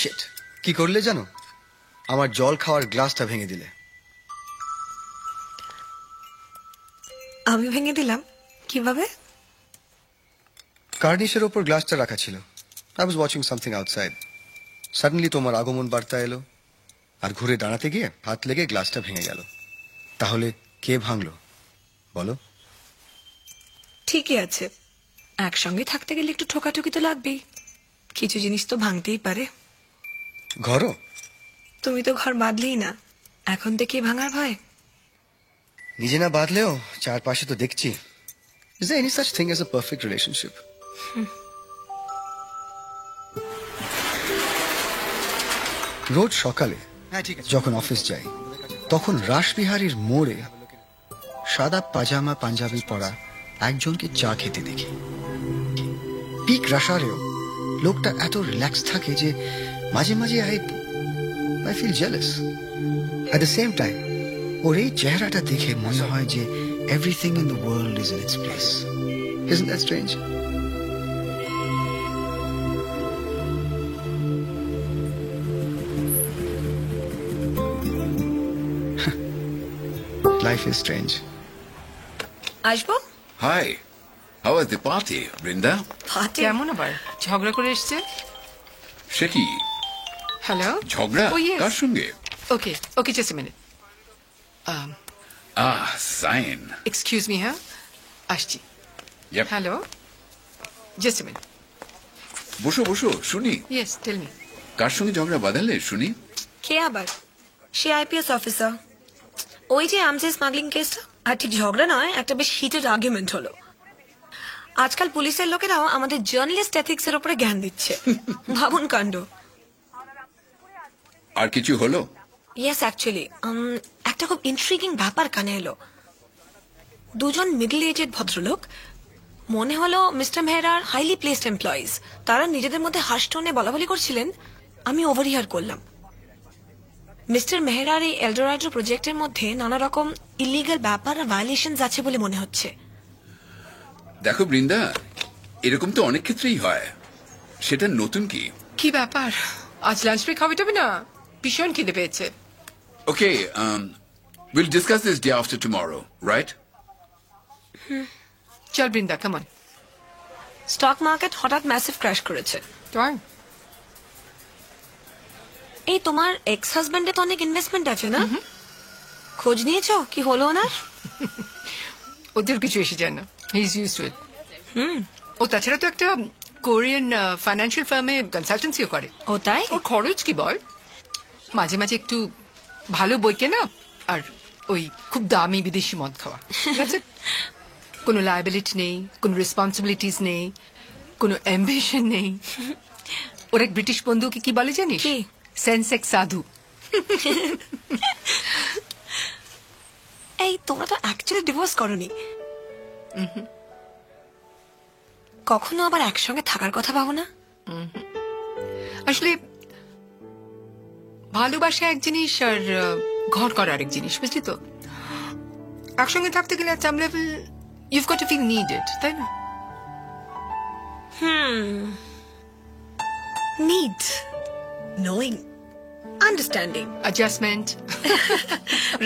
শিট, কি করলে জানো? আমার জল খাওয়ার গ্লাসটা ভেঙে দিলে। আমি ভেঙে দিলাম কিভাবে? কার্নিশের ওপর গ্লাসটা রাখা ছিল। I was watching something outside. Suddenly তোমার আগমন বার্তা এলো, আর ঘুরে দাঁড়াতে গিয়ে হাত লেগে গ্লাসটা ভেঙে গেল। তাহলে কে ভাঙলো বলো? ঠিকই আছে, একসঙ্গে থাকতে গেলে একটু ঠোকাঠুকি তো লাগবেই। কিছু জিনিস তো ভাঙতেই পারে। ঘরও? তুমি তো ঘর বাঁধলেই না, এখন থেকে ভাঙার ভয়? নিজে না বাঁধলেও চারপাশে তো দেখছি। Is there any such thing as a perfect relationship? রোজ সকালে যখন অফিস যাই, তখন রাসবিহারীর মোড়ে সাদা পাজামা পাঞ্জাবি পরা একজনকে চা খেতে দেখি। পিক রাশারেও লোকটা এত রিল্যাক্স থাকে যে মাঝে মাঝে I feel jealous. At the same time, ওর এই চেহারাটা দেখে মনে হয় যে everything in the world is in its place. Isn't that strange? Life is strange. আসবো? Hi. How was the party, Brinda? কেমন আবার ঝগড়া করে এসছে? সে কি? হ্যালো, ঝগড়া? কার সঙ্গে? Okay okay, just a minute. Sign. Excuse me, হ্যাঁ আসছি। Yep. Hello, just a minute. বসো বসো, শুনি। Yes, tell me. কার সঙ্গে ঝগড়া বাঁধালে শুনি? কে আবার? সে আইপিএস অফিসার। ওই যে আমজে স্মাগলিং কেসটা। আর ঠিক ঝগড়া নয়, একটা বেশ হিটেড আর্গুমেন্ট হলো। আজকাল পুলিশের লোকেরাও আমাদের জার্নালিস্ট এথিক্স এর উপরে জ্ঞান দিচ্ছে। ভাবুন কাণ্ড। আর কিছু হলো? ইয়েস, অ্যাকচুয়ালি একটা খুব ইন্ট্রিগিং ব্যাপার কানে এলো। দুজন মিডল এজেড ভদ্রলোক, মনে হলো মিস্টার মেহরার হাইলি প্লেসড এমপ্লয়িজ, তারা নিজেদের মধ্যে হার্শ টোনে বলাবলি করছিলেন। আমি ওভারহিয়ার করলাম। মিস্টার মেহরার এই এলডোরাডো প্রজেক্টের মধ্যে নানা রকম ইলিগাল ব্যাপার আর ভায়োলেশনস আছে বলে মনে হচ্ছে। দেখো বৃন্দা, এরকম তো অনেক ক্ষেত্রেই হয়, সেটা নতুন কি? কি ব্যাপার? আজ লাঞ্চ ব্রেক হবে তবে না? ভীষণ খিদে পেয়েছে। ওকে, we'll discuss this day after tomorrow, right? চল Brinda, come on. Stock market হঠাৎ ম্যাসিভ ক্র্যাশ করেছে। এই তোমার এক্স হাজব্যান্ডে তো অনেক ইনভেস্টমেন্ট আছে না? খোঁজ নিয়েছো কি হলো না? ওদের কিছু এসে যায় না, হি ইজ ইউজড টু ইট। ও তাছাড়া তো একটা কোরিয়ান ফাইন্যান্সিয়াল ফার্মে কনসালটেন্সিও করে। ও তাই? ওর খরচ কি বল? মাঝে মাঝে একটু ভালো বই কেনা আর ওই খুব দামি বিদেশি মদ খাওয়া। কোনো লায়াবিলিটি নেই, কোনো রেসপন্সিবিলিটিস নেই, কোনো অ্যাম্বিশন নেই। ওর এক ব্রিটিশ বন্ধুকে কি বলে জানিস? সেন্সেক্স সাধু। এই তোমরা তো অ্যাকচুয়ালি ডিভোর্স করনি, কখনো আবার একসঙ্গে থাকার কথা ভাবো না? আসলে ভালোবাসা এক জিনিস আর ঘর করা আরেক জিনিস, বুঝলি তো? একসঙ্গে থাকতে গেলে at some level you've got to feel needed, তাই না? Need, knowing, understanding, adjustment,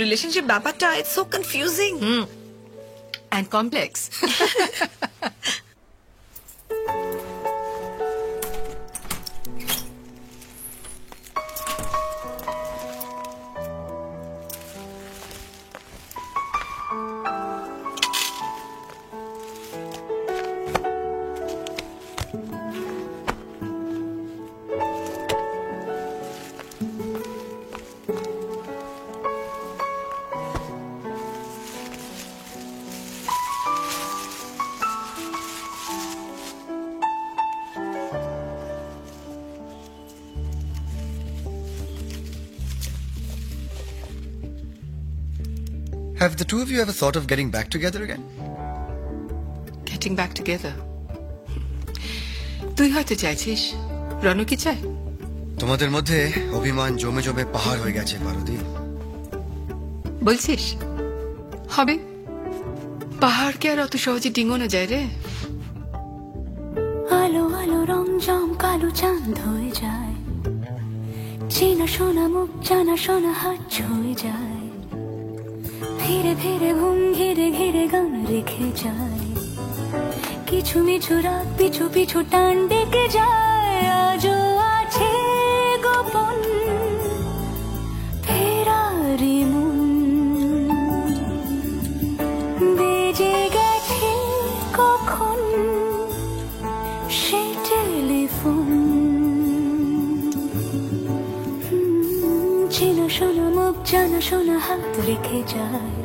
relationship ব্যাপারটা it's so confusing and complex. Have the two of you ever thought of getting back together again? Getting back together? তুই হয়তো চাইছিস, রনু কি চায়? তোমাদের মধ্যে অভিমান জমে জমে পাহাড় হয়ে গেছে পারদীপ। বলছিস হবে? পাহাড়কে আর অত সহজে ডিঙানো যায় রে? আলো আলো রং জম কালো চাঁদ হয়ে যায়, চেনা শোনা মুখ জানা শোনা হাত ছুঁয়ে যায় ধীরে ধীরে ঘুম ঘিরে ঘিরে গান রেখে যায় কিছু মিছু রাত পিছু পিছু টান ডেকে যায় আজও আছে গোপন ফেরারি মন বেজে গেছে কখন সে টেলিফোন চেনা শোনা মুখ জানা শোনা হাত রেখে যায়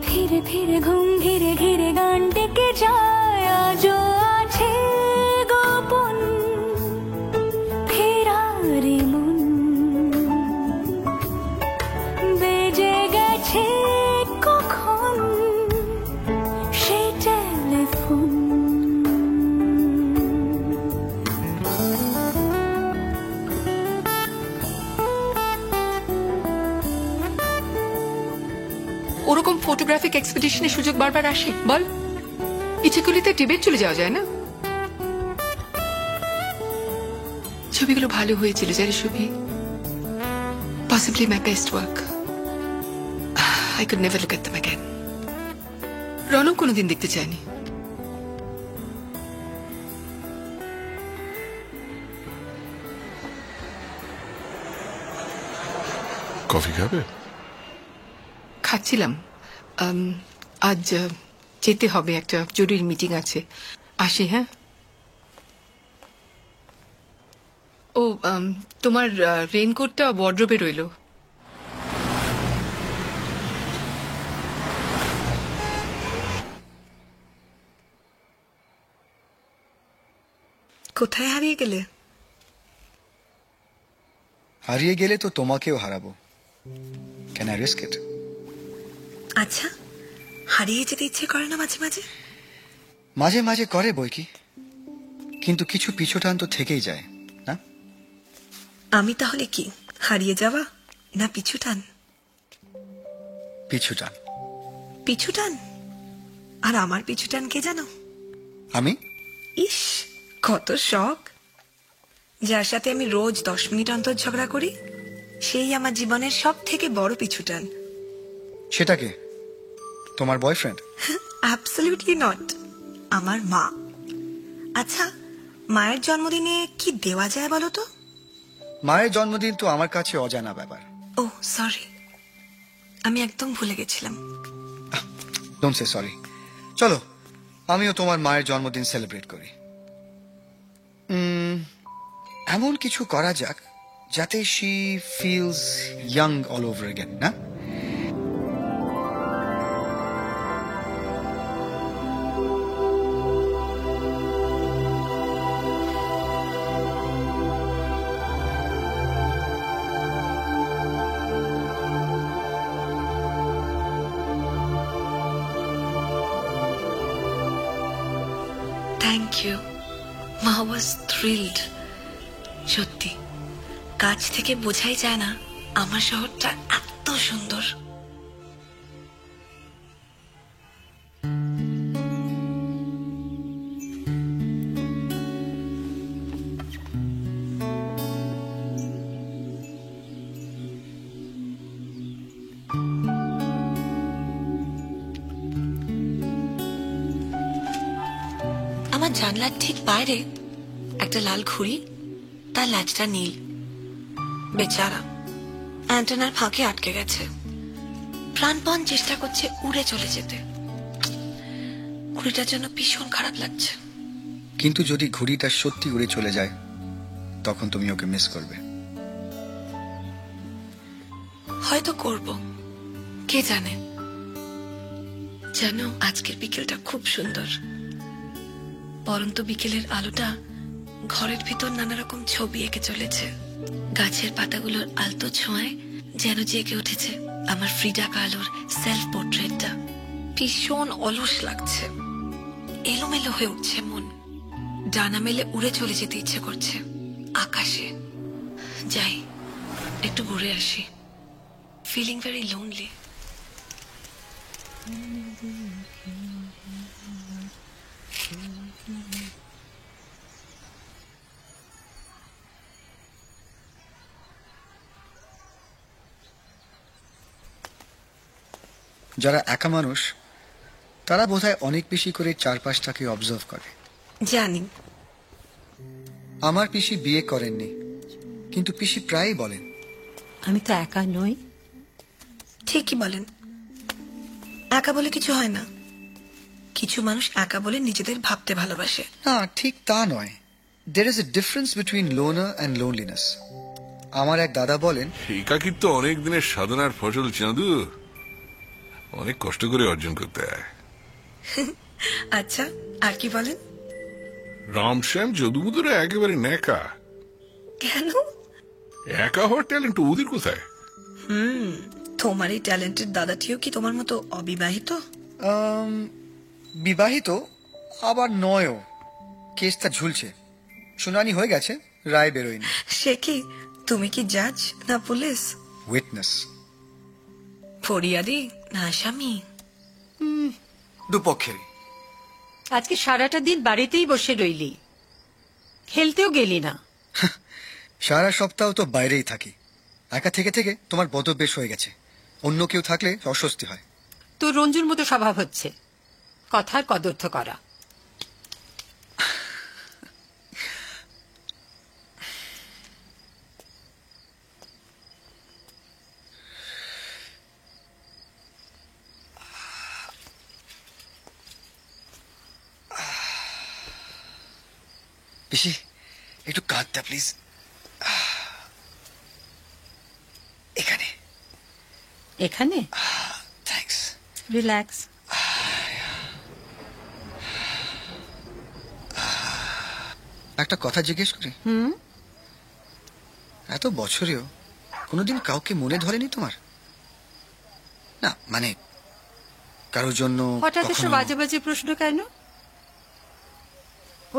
ধীরে ধীরে ঘুম ঘিরে ঘিরে গান ডেকে যায় আজও আছে গোপন ফেরারি মন বেজে গেছে কখন সে টেলিফোন ওরকম ফটোগ্রাফিক এক্সপিডিশনের সুযোগ বারবার আসে বল ইচ্ছে করলে তো টিবেট চলে যাওয়া যায় না ছবিগুলো ভালো হয়েছিল যারে ছবি possibly my best work I could never look at them again Raunak কোনোদিন দেখতে চায়নি কফি খাবে? খাচ্ছিলাম আজ যেতে হবে একটা জরুরি মিটিং আছে আসি হ্যাঁ ও তোমার রেইনকোটটা ওয়ার্ড্রোবে রইল কোথায় হারিয়ে গেলে হারিয়ে গেলে তো তোমাকেও হারাবো ক্যান আই রিস্ক ইট আচ্ছা হারিয়ে যেতে ইচ্ছে করে না মাঝে মাঝে মাঝে মাঝে করে বই কি কিন্তু কিছু পিছুটান তো থেকেই যায় না আমি তাহলে কি হারিয়ে যাওয়া না পিছুটান পিছুটান পিছুটান আর আমার পিছুটান কে জানো আমি ইস কত শখ যার সাথে আমি রোজ 10 মিনিট অন্তর ঝগড়া করি সেই আমার জীবনের সব থেকে বড় পিছুটান সেটাকে তোমার বয়ফ্রেন্ড অ্যাবসলিউটলি নট আমার মা আচ্ছা মায়ের জন্মদিনে কি দেওয়া যায় বলো তো মায়ের জন্মদিন তো আমার কাছে অজানা ব্যাপার ও সরি আমি একদম ভুলে গেছিলাম ডোন্ট সে সরি চলো আমিও তোমার মায়ের জন্মদিন সেলিব্রেট করি এমন কিছু করা যাক যাতে she feels young all over again না থ্যাংক ইউ মা ওয়াজ থ্রিলড সত্যি কাছ থেকে বোঝাই যায় না আমার শহরটা এত সুন্দর আমার জানলার ঠিক বাইরে একটা লাল ঘুড়ি তার ল্যাচটা নীল বেচারা অ্যান্টেনার ফাঁকে আটকে গেছে প্রাণপণ চেষ্টা করছে উড়ে চলে যেতে ঘুড়িটার জন্য ভীষণ খারাপ লাগছে কিন্তু যদি ঘুড়িটা সত্যি উড়ে চলে যায় তখন তুমি ওকে মিস করবে হয়তো করব কে জানে জানো আজকের বিকেলটা খুব সুন্দর পরন্ত বিকেলের আলোটা ঘরের ভিতর নানা রকম ছবি এঁকে চলেছে গাছের পাতাগুলোর আলতো ছোঁয়ায় যেন জেগে উঠেছে আমার ফ্রিডা কালোর সেলফ পোর্ট্রেটটা ভীষণ অলস লাগছে এলোমেলো হয়ে উঠছে মন ডানা মেলে উড়ে চলে যেতে ইচ্ছে করছে আকাশে যাই একটু ঘুরে আসি ফিলিং ভেরি লোনলি যারা একা মানুষ তারা বোধহয় অনেক বেশি করে চারপাশটাকে অবজার্ভ করে। জানি। আমার পিসি বিয়ে করেননি, কিন্তু পিসি প্রায়ই বলেন আমি তো একা নই। ঠিকই বলেন, একা বলে কিছু হয় না। কিছু মানুষ একা বলে নিজেদের ভাবতে ভালোবাসে। না, ঠিক তা নয়। There is a difference between loner and loneliness. আমার এক দাদা বলেন, একাকিত্ব অনেক দিনের সাধনার ফসল চাঁদু, অনেক কষ্ট করে অর্জন করতে হয়। আচ্ছা, আর কি বলেন? রামশ্যাম যদুবুদুরা একেবারে নেকা। কেন? একা হওয়ার ট্যালেন্ট ওদের কোথায়? তোমার এই ট্যালেন্টেড দাদাটিও কি তোমার মতো অবিবাহিত? বিবাহিত আবার নয়ও। কেসটা ঝুলছে, শুনানি হয়ে গেছে, রায় বেরোয়নি। সে কি? তুমি কি জাজ না পুলিশ? উইটনেস। ফরিয়াদি না আসামি? দুপক্ষেরই। আজকে সারাটা দিন বাড়িতেই বসে রইলি, খেলতেও গেলি না। সারা সপ্তাহ তো বাইরেই থাকি। একা থেকে থেকে তোমার বদভ্যাস হয়ে গেছে। অন্য কেউ থাকলে অস্বস্তি হয়। তোর রঞ্জুর মতো স্বভাব হচ্ছে, কথার কদর্থ করা। পিসি, একটু কাঁদটা প্লিজ। এখানে এখানে? থ্যাঙ্কস। রিল্যাক্স। একটা কথা জিজ্ঞেস করি? এত বছরেও কোনোদিন কাউকে মনে ধরেনি তোমার? না মানে কারোর জন্য হঠাৎ এসব বাজে বাজে প্রশ্ন কেন?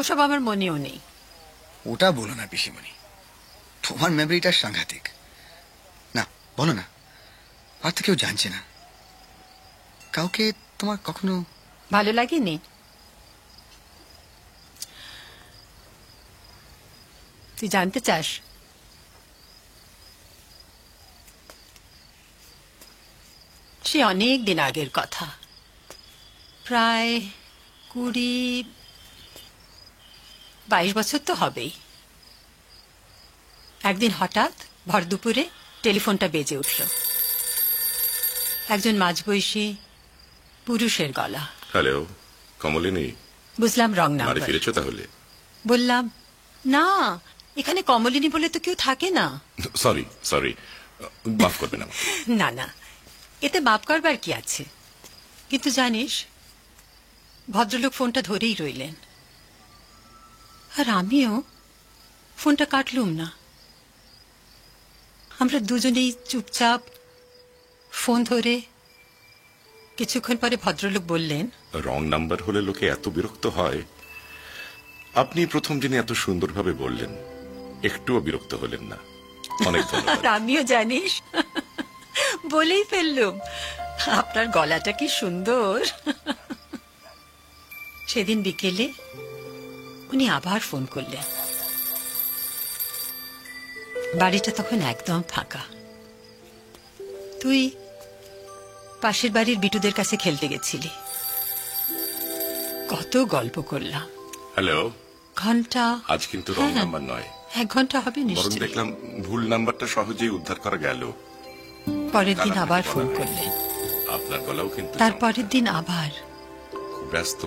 ওসব আমার মনেও নেই। ওটা বলো না পিসিমণি, তোমার মেমোরিটা সাংঘাতিক। না বলো না, আর তো কেউ জানছে না। কাউকে তোমার কখনো ভালো লাগেনি? তুই জানতে চাস? সে অনেক দিন আগের কথা, প্রায় 20-22 বছর তো হবেই। একদিন হঠাৎ ভর দুপুরে টেলিফোনটা বেজে উঠল। একজন মাঝবয়সী পুরুষের গলা। হ্যালো, কমলিনী। বুঝলাম রং বাড়ি নাম্বার। ফিরেছো তাহলে? বললাম না, এখানে কমলিনী বলে তো কেউ থাকে না। সরি সরি, মাফ করবেন আমাকে। না না, এতে মাপ করবার কি আছে? কিন্তু জানিস, ভদ্রলোক ফোনটা ধরেই রইলেন, আর আমিও ফোনটা কাটলুম না। আমরা দুজনেই চুপচাপ ফোন ধরে। কিছুক্ষণ পরে ভদ্রলোক বললেন, রং নাম্বার হলে লোকে এত বিরক্ত হয়। আপনি প্রথম দিনে এত সুন্দরভাবে বললেন, একটুও বিরক্ত হলেন না। অনেক ধন্যবাদ। আর আমিও জানিস বলেই ফেললুম, আপনার গলাটা কি সুন্দর। সেদিন বিকেলে উনি আবার ফোন করলেন। বাড়িটা তখন একদম ফাঁকা। তুই পাশের বাড়ির বিটুদের কাছে খেলতে গেছিলি। কত গল্প করলাম। হ্যালো। ঘন্টা। আজ কিন্তু রং নাম্বার নয়, 1 ঘন্টা হবে বরং নিশ্চয়ই। দেখলাম ভুল নাম্বারটা সহজেই উদ্ধার করা গেল। পরের দিন আবার ফোন করলেন। আপনার গলাও কিন্তু তারপরের দিন আবার। খুব ব্যস্ত?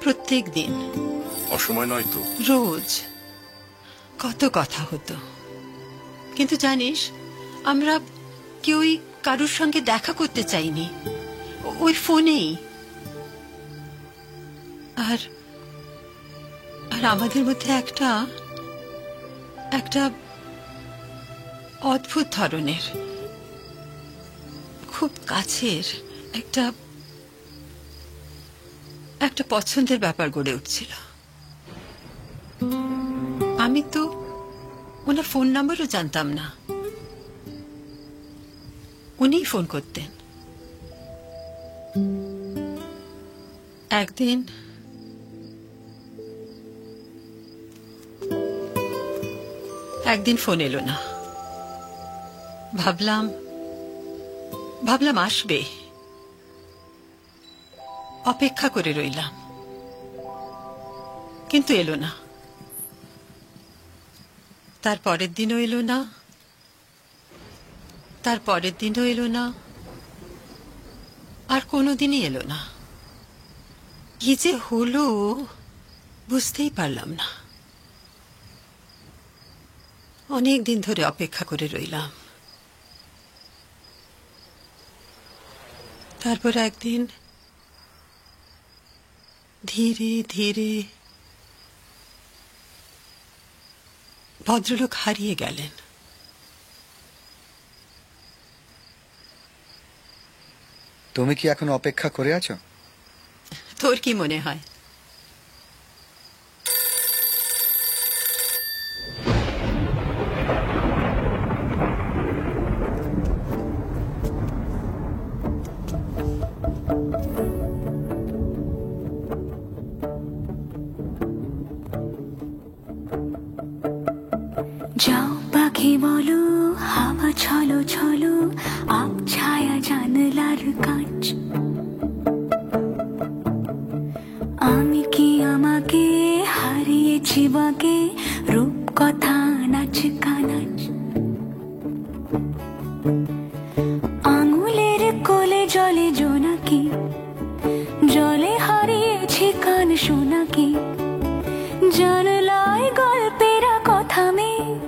প্রত্যেক দিন। অসময় নয় তো? রোজ কত কথা হতো। কিন্তু জানিস, আমরা কেউই কারুর সঙ্গে দেখা করতে চাইনি, ওই ফোনেই। আর আর আমাদের মধ্যে একটা একটা অদ্ভুত ধরনের, খুব কাছের একটা একটা পছন্দের ব্যাপার গড়ে উঠছিল। আমি তো ওনার ফোন নাম্বারও জানতাম না। উনিই ফোন করতেন। একদিন ফোন এলো না। ভাবলাম আসবে, অপেক্ষা করে রইলাম, কিন্তু এলো না। তার পরের দিনও এলো না, তার পরের দিনও এলো না, আর কোনোদিনই এলো না। কি যে হলো বুঝতেই পারলাম না। অনেক দিন ধরে অপেক্ষা করে রইলাম। তারপর একদিন ধীরে ধীরে ভদ্রলোক হারিয়ে গেলেন। তুমি কি এখন অপেক্ষা করে আছো? তোর কি মনে হয়? যাও পাখি বলো, হাওয়া ছলো ছলো, আব ছায়া জানলার কাঁচ। আমি কি আমাকে হারিয়েছি বাকে, রূপ কথা নাচ কানাচ। আঙুলের কোলে জলে জোনাকি, জলে হারিয়েছি কান শোনাকি। জানলায় গল্পের কথা মেঘ,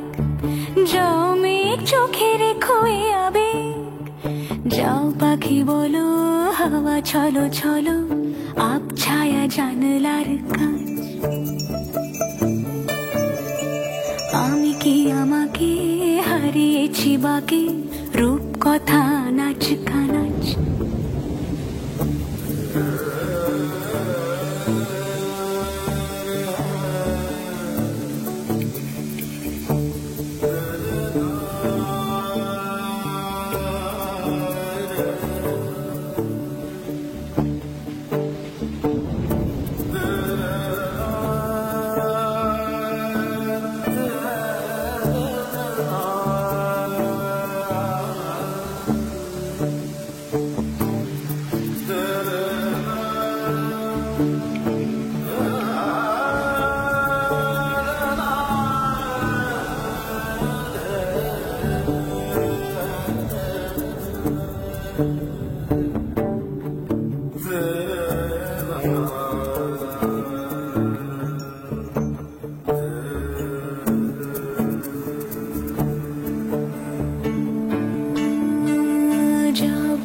যাও মেঘ চোখে রেখো এ আবেগ। যাও পাখি বলো, হাওয়া ছলো ছলো, আব ছায়া জানলার কাঁচ। আমি কি আমাকে হারিয়েছি বাকে, রূপ কথা নাচ কানাচ।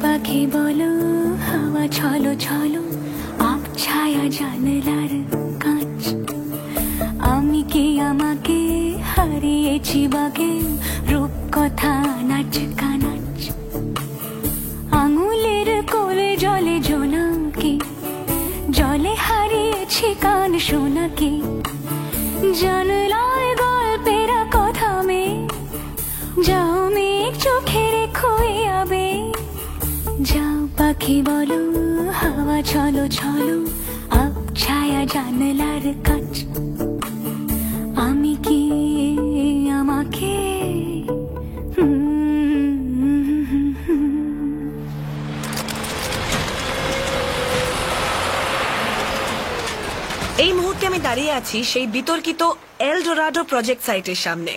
পাখি বলো, হাওয়া ছলো ছলো, আব ছায়া জানলার কাঁচ। আমি কি আমাকে হারিয়েছি বাগে, রূপ কথা নাচ কানাচ। আঙুলের কোলে জলে জোনাকি, জলে হারিয়েছি কান শোনাকি। জানলায় গল্পের কথা মেঘ, যাও মেঘ চোখে রেখো এ আবেগ। যাও পাখি বলো, হাওয়া ছলো ছলো, আব ছায়া জানলার কাঁচ। আমি কি আমাকে এই মুহূর্তে আমি দাঁড়িয়ে আছি সেই বিতর্কিত এল ডোরাডো প্রজেক্ট সাইটের সামনে।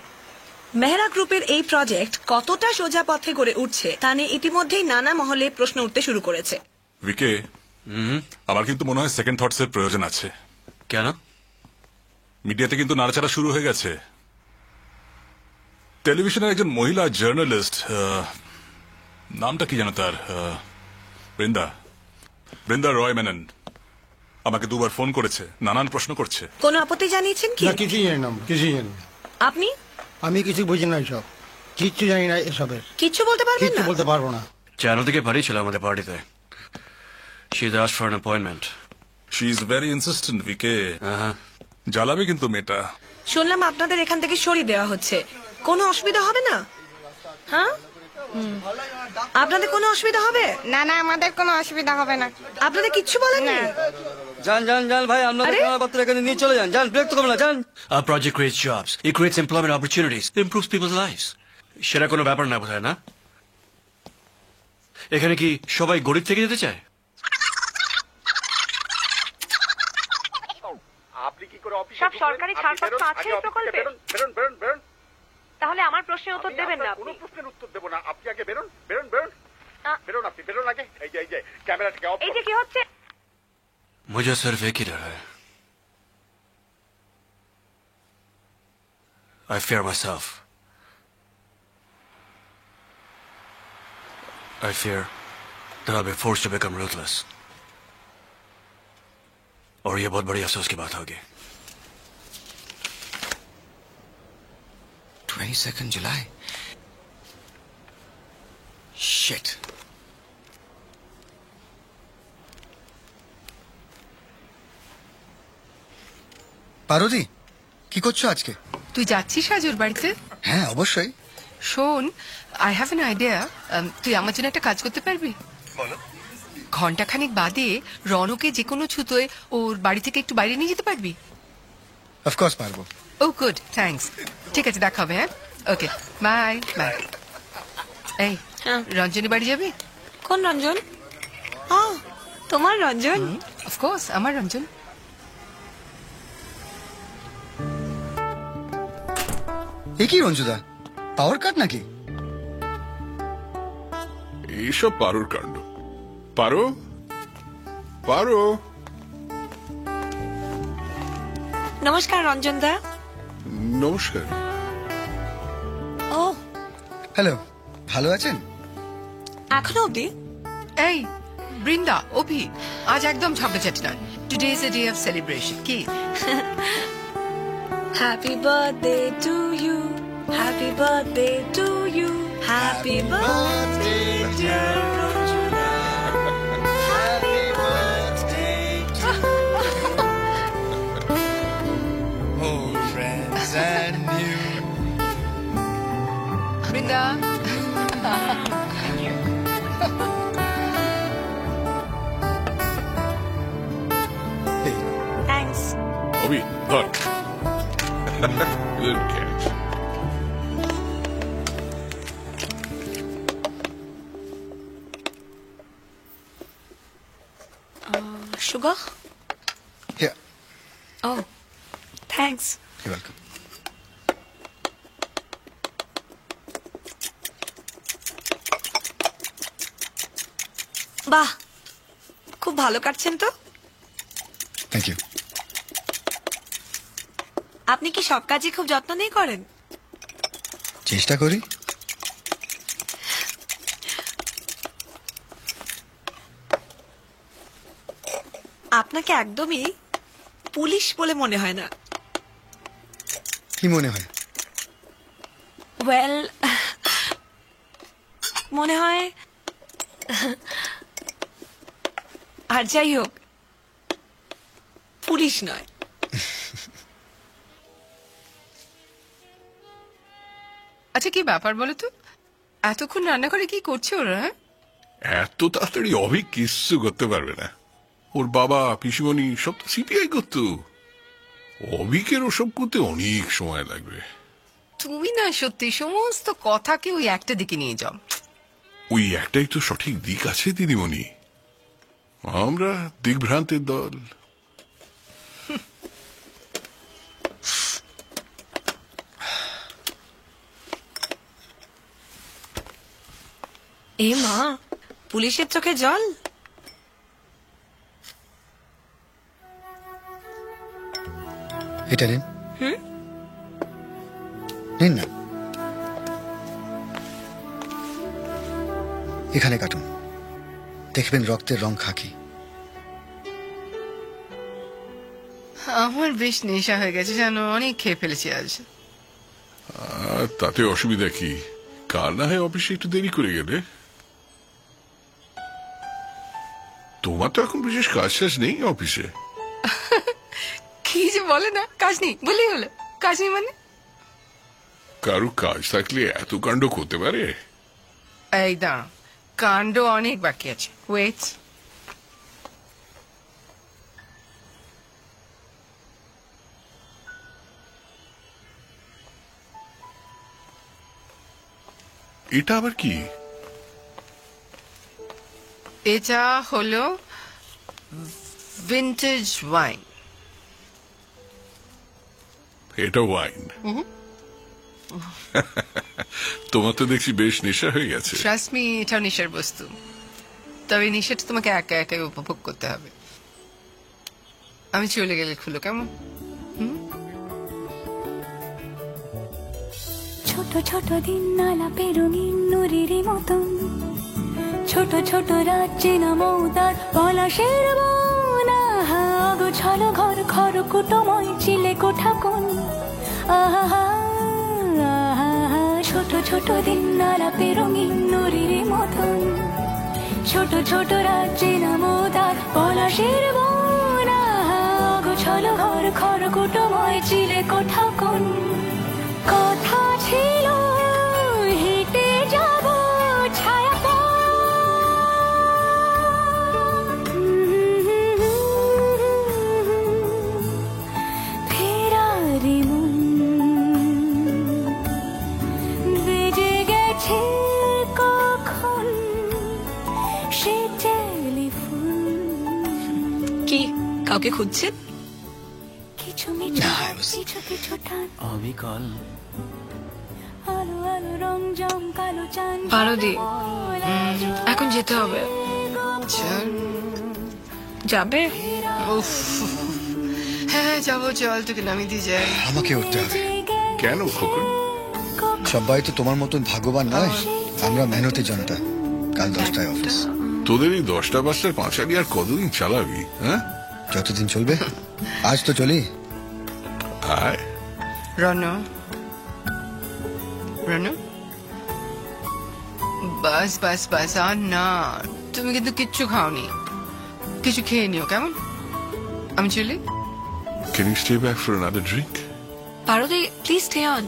মেহরা গ্রুপের এই প্রজেক্ট কতটা সোজা পথে গড়ে উঠছে তা নিয়ে ইতিমধ্যেই নানা মহলে প্রশ্ন উঠতে শুরু করেছে। ভিকে, আমার কিন্তু মনে হয় সেকেন্ড থটস এর প্রয়োজন আছে। কেন? মিডিয়াতে কিন্তু নাড়াচাড়া শুরু হয়ে গেছে। টেলিভিশনের একজন মহিলা জার্নালিস্ট, নামটা কি জানো তার, বৃন্দা রয় মেনন, আমাকে দুবার ফোন করেছে, নানান প্রশ্ন করছে। কোনো আপত্তি জানিয়েছেন কি? কিছুই জানি না, কিছুই জানি না। আপনি? আমি কিছু বুঝি না এসব, কিচ্ছু জানি না এসবের। কিচ্ছু বলতে পারবেন না? কিচ্ছু বলতে পারবো না। চ্যানেল থেকে পাঠিয়েছিল আমাদের পার্টিতে। She asked for an appointment. She is very insistent, VK. জ্বালাবে কিন্তু মেয়েটা। শুনলাম আপনাদের এখান থেকে সরিয়ে দেওয়া হচ্ছে, কোনো অসুবিধা হবে না? হ্যাঁ, আপনাদের কোনো অসুবিধা হবে? না না, আমাদের কোনো অসুবিধা হবে না। আপনাদের কিচ্ছু বলেন না? যান যান যান ভাই, আপনাদের খানাপত্র এখানে নিয়ে চলে যান, যান, ব্রেক তো করবেন না, যান। Our project creates jobs. It creates employment opportunities. It improves people's lives. সেটা কোনো ব্যাপার না বোধহয়, না? এখানে কি সবাই গরিব থেকে যেতে চায়? সব সরকারি ছাড়পত্র আছে এই প্রকল্পে? তাহলে আমার প্রশ্নের উত্তর দেবেন না আপনি? প্রশ্নের উত্তর দেবো না, আপনি আগে বেরোন বেরোন বেরোন বেরোন, আপনি বেরোন আগে। এই যে ক্যামেরাটাকে অফ। এই যে কি হচ্ছে? मुझे सिर्फ एक ही डर है. I fear myself. I fear that I'll be forced to become ruthless. और ये बहुत बड़ी अफसोस की बात होगी. 22nd July. Shit. পারদি, কি করছো আজকে? তুই যাচ্ছিস আজ ওর বাড়িতে? হ্যাঁ অবশ্যই। শোন, আই হ্যাভ অ্যান আইডিয়া। তুই আমার জন্য একটা কাজ করতে পারবি? বলো। ঘন্টাখানেক বাদে রনকে যে কোনো ছুতোয় ওর বাড়ি থেকে একটু বাইরে নিয়ে যেতে পারবি? অফকোর্স পারবো। ও গুড, থ্যাঙ্কস। ঠিক আছে, দেখা হবে। হ্যাঁ, ওকে, বাই বাই। এই, রঞ্জনী বাড়ি যাবি? কোন রঞ্জন? তোমার রঞ্জন? অফকোর্স, আমার রঞ্জন। এ কি রঞ্জুদা, পাওয়ার কাট নাকি? এইসব পারোর কাণ্ড। পারো পারো। নমস্কার রঞ্জন দা। নমস্কার। ও হ্যালো, ভালো আছেন? এখনো অব্দি? এই বৃন্দা, অভি, আজ একদম ঝগড়াঝাটি নয়। Today is a day of celebration. কি? Happy birthday to you, happy birthday to you, happy birthday dear Ranjana, happy birthday to Oh, friends and new. Brinda. Thanks. Abhi, ধর। Good catch. Sugar? Yeah. Oh, thanks. You're welcome. বাহ, খুব ভালো কাটছেন তো। Thank you. আপনি কি সব কাজই খুব যত্ন নিয়ে করেন? চেষ্টা করি। আপনাকে একদমই পুলিশ বলে মনে হয় না। কি মনে হয়? ওয়েল, মনে হয়, আর যাই হোক, পুলিশ নয়। আচ্ছা, কি ব্যাপার বলো তো? এতক্ষণ রান্না করে কি করছে ওরা? এত তাড়াতাড়ি অভি কিচ্ছু করতে পারবে না। ওর বাবা পিসিমণি সব তো সিপিআই করতো। অভিকের ওসব করতে অনেক সময় লাগবে। তুমি না সত্যি সমস্ত কথাকে ওই একটা দিকে নিয়ে যাও। ওই একটাই তো সঠিক দিক আছে দিদিমণি, আমরা দিগ্ভ্রান্তের দল। এ মা, পুলিশের চোখে জল। এটা নিন। নিন না, এখানে কাটুন, দেখবেন রক্তের রং খাকি। আমার বেশ নেশা হয়ে গেছে জানো, অনেক খেয়ে ফেলেছি আজ। তাতে অসুবিধা কি? কাল না হয় অফিসে একটু দেরি করে গেলে। তোমার তো এখন বিশেষ কাজ শেষ নেই অফিসে। কি যে বলে না, কাজ নেই বলেই হলো। কাজ নেই মানে? কারো কাজ থাকলে এত কাণ্ড করতে পারে? এই দাঁড়া, কাণ্ড অনেক বাকি আছে। ওয়েট। এটা আবার কি? এটা হলো ভিন্টেজ ওয়াইন। এটা ওয়াইন তোমার তো দেখছি বেশ নেশা হয়ে গেছে। ট্রাস্ট মি, এটাও নেশার বস্তু, তবে নেশাটা তোমাকে একা একাই উপভোগ করতে হবে। আমি চলে গেলে খুলো কেমন? ছোট ছোট দিন আলাপে রঙিন নুরির মতন, ছোট ছোট রাজ্যে নামৌদার পলাশের বনা, গোছালো ঘর ঘর কুটময় চিলে কোঠা কোন, আহা ছোট ছোট দিন আলাপে রঙিন নুরির মতন, ছোট ছোট রাজ্যে নামৌদার পলাশের বনা, গোছালো ঘর ঘর কুটময় চিলে কোঠা কোন। কথা ছিল হেঁটে যাব ছায়া ফেরারি মন বেজে গেছে কখন সে টেলিফোন। কি কাউকে খুঁজছেন? কিছু মিছু কিছু কিছু টান অবিকল আলো আলো রং জম কালো চান। পারদি, এখন যেতে হবে। যাবে? উফ, হ্যাঁ যাবো, চল তোকে নামিয়ে দিয়ে যাই। আমাকে উঠতে হবে। কেন খোকন? সবাই তো তোমার মতন ভাগ্যবান নয়, আমরা মেহনতি জনতা। কাল 10টায় অফিস। তোদের এই 10টা 5টার পাঁচালি আর কতদিন চালাবি? হ্যাঁ, যতদিন চলবে। আজ তো চলি। আয় রনু, রনু, বাস বাস বাস, আর না। তুমি কিন্তু কিচ্ছু খাওনি, কিছু খেয়ে নিও কেমন? আমি চলি। Can you stay back for another drink? পারদি, please stay on.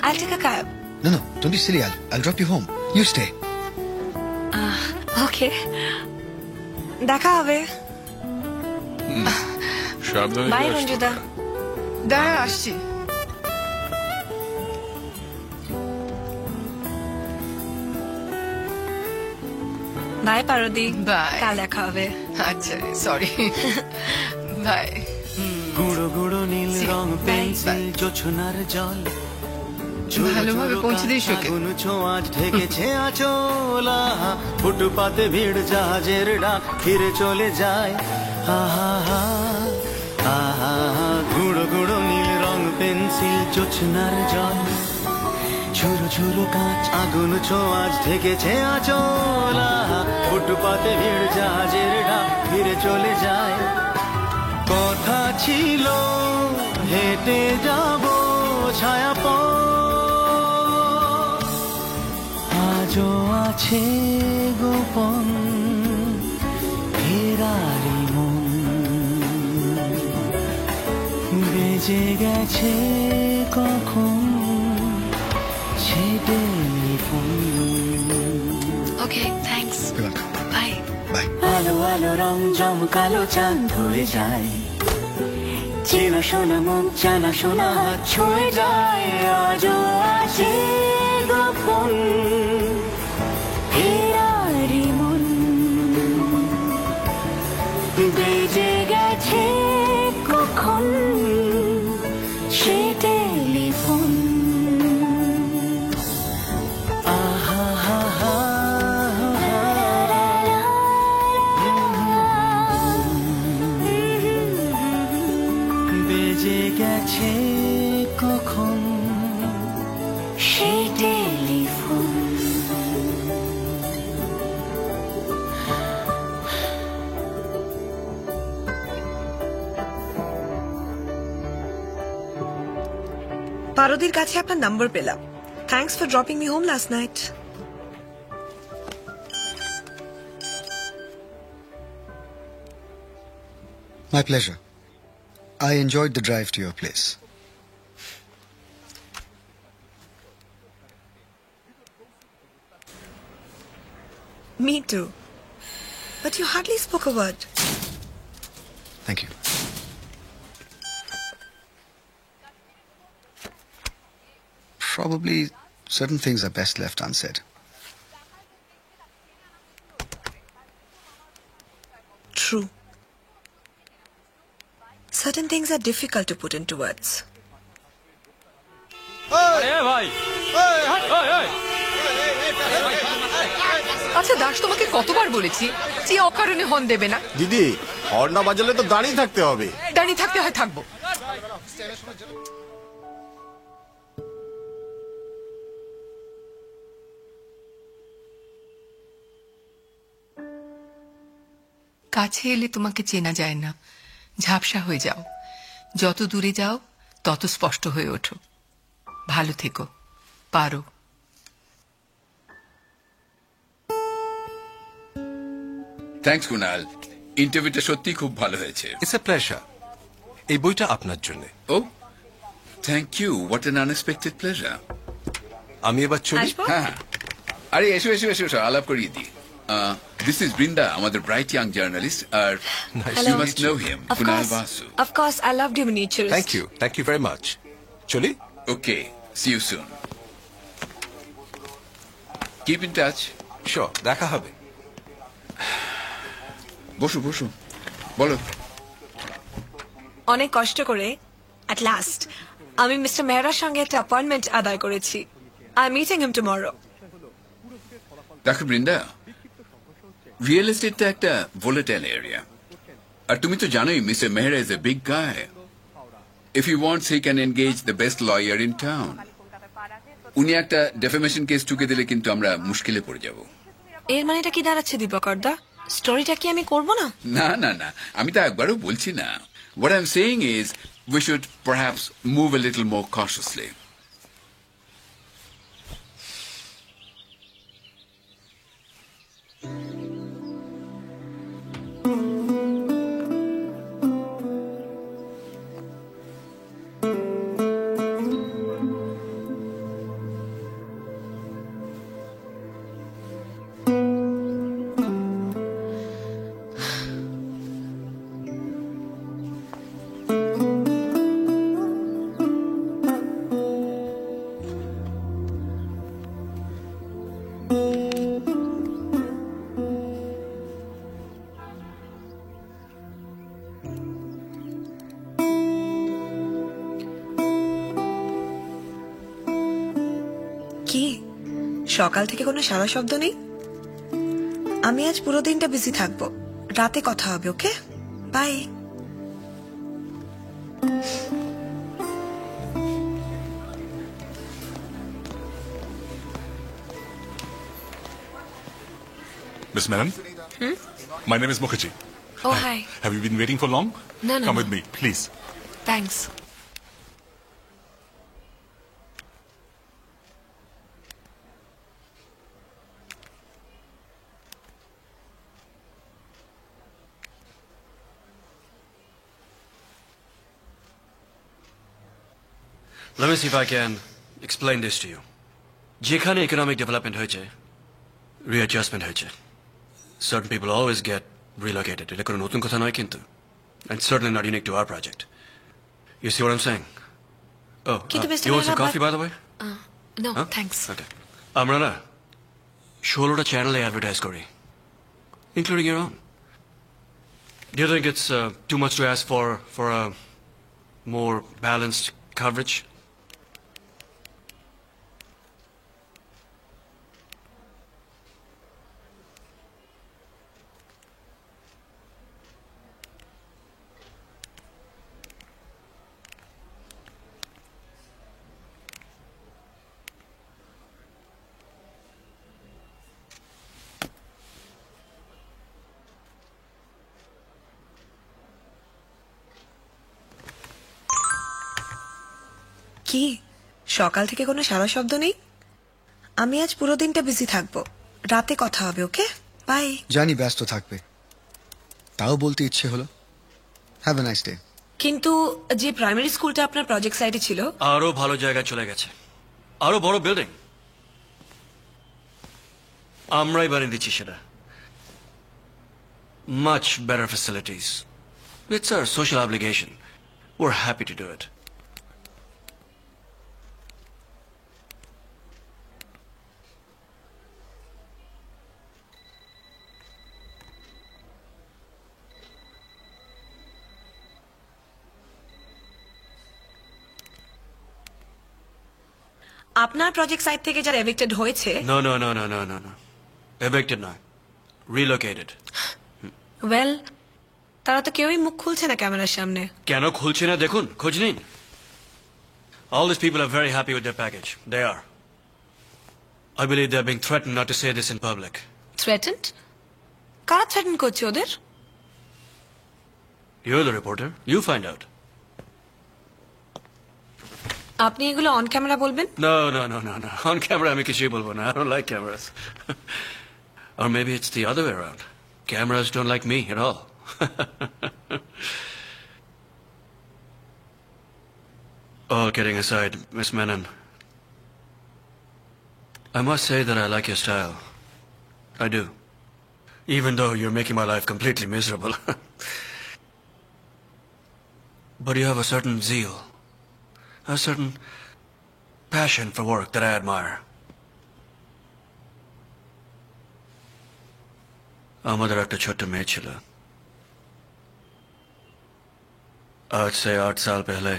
I'll take a cab. No, don't be silly. I'll drop you home. You stay. Okay. দেখা হবে। সাবধানে বাই যাস। রঞ্জুদা। দাঁড়া, আসছি। বাই পারদি। বাই। কাল দেখা হবে। আচ্ছা, সরি। বাই। গুঁড়ো গুঁড়ো নীল রং পেন্সিল জোছনার জল, ভালোভাবে পৌঁছে দিস ওকে। ছোঁয়াচ ঢেকেছে আচোলা, ফুটপাতে ভিড় জাহাজের ডাক ফিরে চলে যায়। আহা আহা গুঁড়ো গুঁড়ো নীল রং পেন্সিল জোছনার জল, ঝুরো ঝুরো কাঁচ আগুন ছোঁয়াচ ঢেকেছে আচোলা, ফুটপাতে ভিড় জাহাজের ডাক ফিরে চলে যায়। কথা ছিল হেঁটে যাব ছায়া আজও আছে গোপন ফেরারি মন বেজে গেছে কখন সে টেলিফোন। Okay, thanks. বাই। আলো আলো রং জমকালো চাঁদ ধরে যায়, চেনা শোনা মুখ জানা শোনা হাত ছুঁয়ে যায়। আজও আছে গোপন ফেরারি মন বেজে গেছে কখন সে টেলিফোন। বেজে গেছে কখন সে টেলিফোন। পারদির কাছে আপনার নাম্বার পেলাম। Thanks for dropping me home last night. My pleasure. I enjoyed the drive to your place. Me too. But you hardly spoke a word. Thank you. Probably certain things are best left unsaid. True. Certain things are difficult to put into words. আরে ভাই আচ্ছা দাস, তোমাকে কতবার বলেছি যে অকারণে হর্ন দেবে না। দিদি হর্ন না বাজালে তো দাঁড়িয়ে থাকতে হবে। দাঁড়িয়ে থাকতে হয় থাকবো। কাছে এলে তোমাকে চেনা যায় না, ঝাপসা হয়ে যাও। যত দূরে যাও তত স্পষ্ট হয়ে ওঠো। ভালো থেকো, পারো। থ্যাঙ্কস কুনাল, ইন্টারভিউটা সত্যি খুব ভালো হয়েছে। It's a pleasure. এই বইটা আপনার জন্য। Oh thank you, what an unexpected pleasure. আমি এবার চলি। হ্যাঁ, আরে এসো এসো এসো এসো, আলাপ করিয়ে দিই। দিস ইজ বৃন্দা, আমাদের bright young journalist. Are you must know him, Kunal Basu. Of course, I loved your miniatures. Thank you very much. চলি। Okay, see you soon. Keep in touch. Sure, দেখা হবে। বসো বসো, বলো। অনেক কষ্ট করে at last আমি মিস্টার মেহরার সঙ্গে একটা অ্যাপয়েন্টমেন্ট আদায় করেছি। I am meeting him tomorrow. দেখো বৃন্দা, রিয়েল এস্টেটটা একটা ভোলেটাইল এরিয়া, আর তুমি তো জানোই mister Mehra is a big guy. If he wants he can engage the best lawyer in town. উনি একটা ডেফেমেশন কেস ঠুকে দিলে কিন্তু আমরা মুশকিলে পড়ে যাব। এর মানেটা কি দাঁড়াচ্ছে দীপকর দা? স্টোরিটা কি আমি করব না? না না না, আমি তো একবারও বলছি না। What I'm saying is we should perhaps move a little more cautiously. কি সকাল থেকে কোনো সারা শব্দ নেই? আমি আজ পুরো দিনটা বিজি থাকবো, রাতে কথা হবে। ওকে, by. Miss Menon? My name is Mukherjee. Oh, hi. Have you been waiting for long? No, no, Come no. with me, please. Thanks. Let me see if I can explain this to you. যেখানে economic development হয়েছে, readjustment হয়েছে, certain people always get relocated. এটা কোনো নতুন কথা নয় কিন্তু, and certainly not unique to our project. You see what I'm saying? Oh, you want some coffee by the way? No, thanks. Okay. আমরা না 16টা চ্যানেলে অ্যাডভার্টাইজ করি, including your own. Do you think it's too much to ask for a more balanced coverage? কি সকাল থেকে কোনো সারা শব্দ নেই? আমি আজ পুরো দিনটা বিজি থাকবো, রাতে কথা হবে। ওকে, বাই। জানি ব্যস্ত থাকবে, তাও বলতে ইচ্ছে হলো। Have a nice day. কিন্তু যে প্রাইমারি স্কুলটা আপনার প্রজেক্ট সাইটে ছিল, আরো ভালো জায়গায় চলে গেছে, আরো বড় বিল্ডিং আমরাই বানিয়ে দিচ্ছি সেটা। Much better facilities. It's hour social obligation. We are happy to do it. আপনার প্রজেক্ট সাইট থেকে যারা এভিক্টেড হয়েছে No, no, no, no, no, no, no. Evicted নয়, relocated. ওয়েল তারা তো কেউই মুখ খুলছে না ক্যামেরার সামনে। কেন খুলছে না দেখুন, খোঁজ নিন। All these people are very happy with their package. They are. I believe they're being threatened not to say this in public. Threatened? কারা থ্রেটেন করছে ওদের? You're the reporter. You find out. আপনি এগুলো অন ক্যামেরা বলবেন? No, no, no, no, no. On camera আমি কিছুই বলবো না. I don't like cameras. Or maybe it's the other way around. Cameras don't like me at all. All kidding aside, Miss Menon, I must say that I like your style. I do. Even though you're making my life completely miserable. But you have a certain zeal, a certain passion for work that I admire. আমাদের একটা ছোট্ট মেয়ে ছিল। आज से 8 साल पहले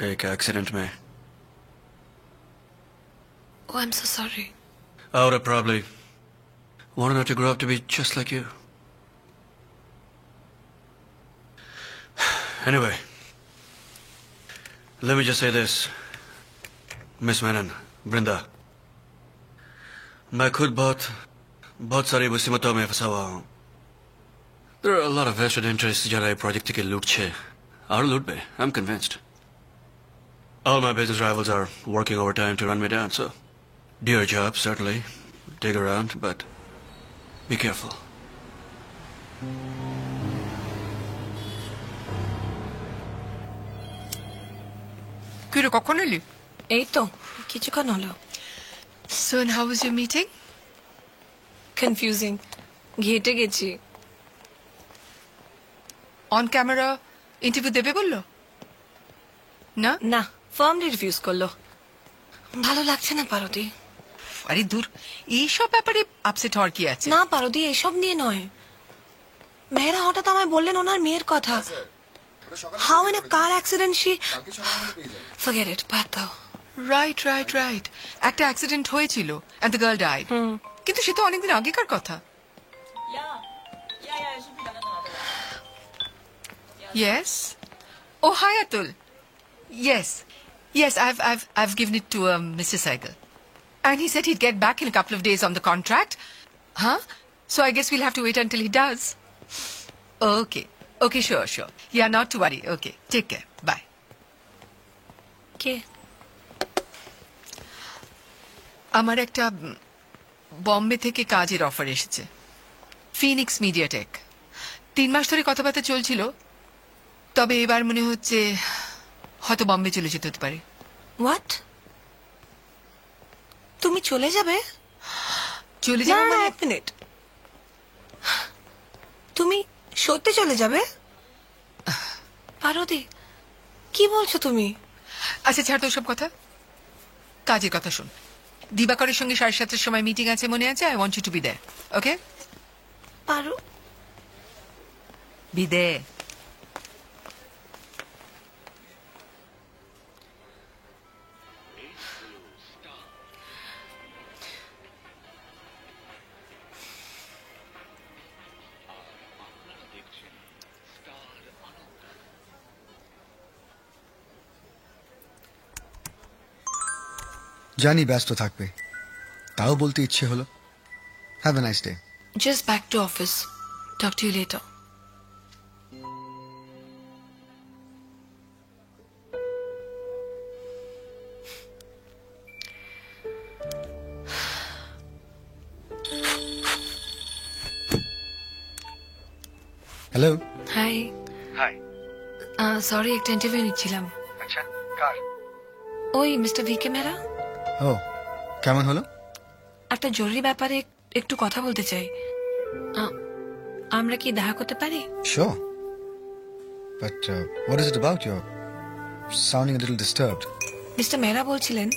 एक एक्सीडेंट में Oh, I'm so sorry. I would have probably wanted her to grow up to be just like you. Anyway, let me just say this, Miss Menon, Brinda, मैं खुद बहुत सारी मुसीबतों में फंसा हुआ हूँ। There are a lot of vested interests जरा ये project के लूटछे और लूटबे. I'm convinced. All my business rivals are working overtime to run me down, so do your job, certainly. Dig around, but be careful. কিরে কখন এলি? এই তো কিছুক্ষণ হলো। So and how was your meeting? Confusing, ঘেটে গেছি। অন ক্যামেরা ইন্টারভিউ দেবে বললো? না না, ফার্মলি রিফিউজ করলো। ভালো লাগছে না পারদি। আরে দূর, এইসব ব্যাপারে আপসেট হওয়ার কি আছে? না পারদি, এসব নিয়ে নয়। মেয়েরা হঠাৎ আমায় বললেন ওনার মেয়ের কথা। How in a car accident she forget it, বাদ দাও। রাইট রাইট রাইট, একটা অ্যাক্সিডেন্ট হয়েছিল এন্ড দ্য গার্ল ডাইড। কিন্তু সে তো অনেকদিন আগেকার কথা। Yes. Oh, hi Atul. Yes, yes. I've given it to Mr. Saigal, and he said he'd get back in a couple of days on the contract. Huh? So I guess we'll have to wait until he does. Okay. Okay. Sure. Yeah, not to worry. Okay. Take care. Bye. Okay. আমার একটা বম্বে থেকে কাজের অফার এসেছে, ফিনিক্স মিডিয়াটেক। 3 মাস ধরে কথাবার্তা চলছিল, তবে এবার মনে হচ্ছে হয়তো বম্বে চলে যেতে হতে পারে। হোয়াট? তুমি চলে যাবে? চলে যাবে মানে? এক মিনিট, তুমি সত্যি চলে যাবে? পারদি, কি বলছো তুমি? আচ্ছা ছাড় তো সব কথা, কাজের কথা শোন। দিবাকরের সঙ্গে 7:30 সময় মিটিং আছে, মনে আছে? I want you to be there. Okay? পারো? Be there. জানি ব্যস্ত থাকবে, তাও বলতে ইচ্ছে হলো। Have a nice day. Just back to office. Talk to you later. Hello. Hi. Hi. Sorry, একটা ইন্টারভিউ নিচ্ছিলাম। আচ্ছা, কার? ওই মিস্টার ভিকে মেহরা। ও, কেমন হলো? একটা জরুরি ব্যাপারে একটু কথা বলতে চাই। আমরা কি দেখা করতে পারি? Sure. But what is it about? You're sounding a little disturbed. Mister Mehra বলছিলেন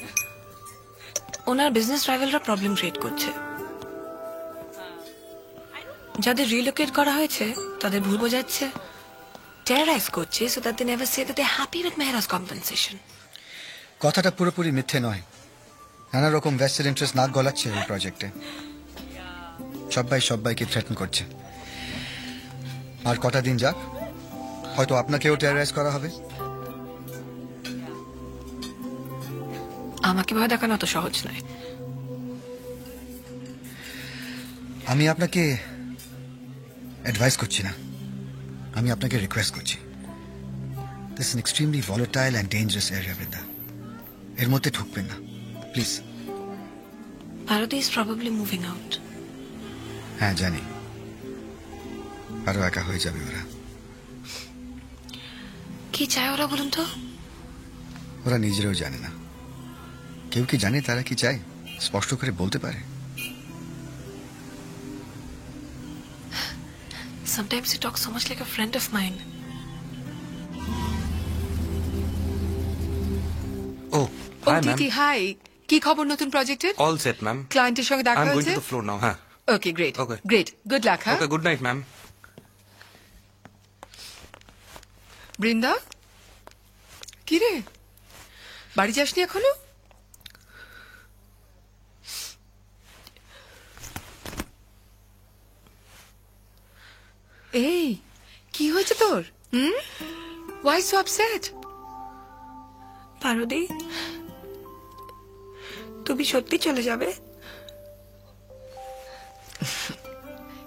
ওনার বিজনেস রাইভালরা প্রবলেম ক্রিয়েট করছে। যাদের রিলোকেট করা হয়েছে তাদের ভুল বোঝাচ্ছে, টেরারাইজ করছে, so that they never say that they're happy with Mehra's compensation. কথাটা পুরোপুরি মিথ্যে নয়। নানা রকম ভেস্টেড ইন্টারেস্ট নাক গলাচ্ছে এই প্রজেক্টে। সবাইকে থ্রেটন করছে। আর কটা দিন যাক, হয়তো আপনাকেও টেররাইজ করা হবে। আমাকে ভয় দেখানো তো সহজ নয়। আমি আপনাকে অ্যাডভাইস করছি না, আমি আপনাকে রিকোয়েস্ট করছি। This is extremely volatile and dangerous area, Brinda. এর মধ্যে ঢুকবেন না, please. Bharati is probably moving out. হ্যাঁ জানি, আরো একা হয়ে যাবে ওরা। কি চায় ওরা বলুন তো? ওরা নিজেরাও জানে না। কেউ কি জানে তারা কি চায়? স্পষ্ট করে বলতে পারে? Sometimes you talk so much like a friend of mine. Oh, hi, ma'am. Titi, hi. কি খবর নতুন প্রজেক্টের? All set, ma'am. ক্লায়েন্টের সঙ্গে দেখা I'm going হয়েছে? to the floor now, huh? Okay, great. Okay. Great. Good luck, huh? Okay, good night, ma'am. Brinda, কি রে, বাড়ি যাসনি এখনো? এই, কি হয়েছে তোর? Why so upset? পারদি, তুমি সত্যি চলে যাবে?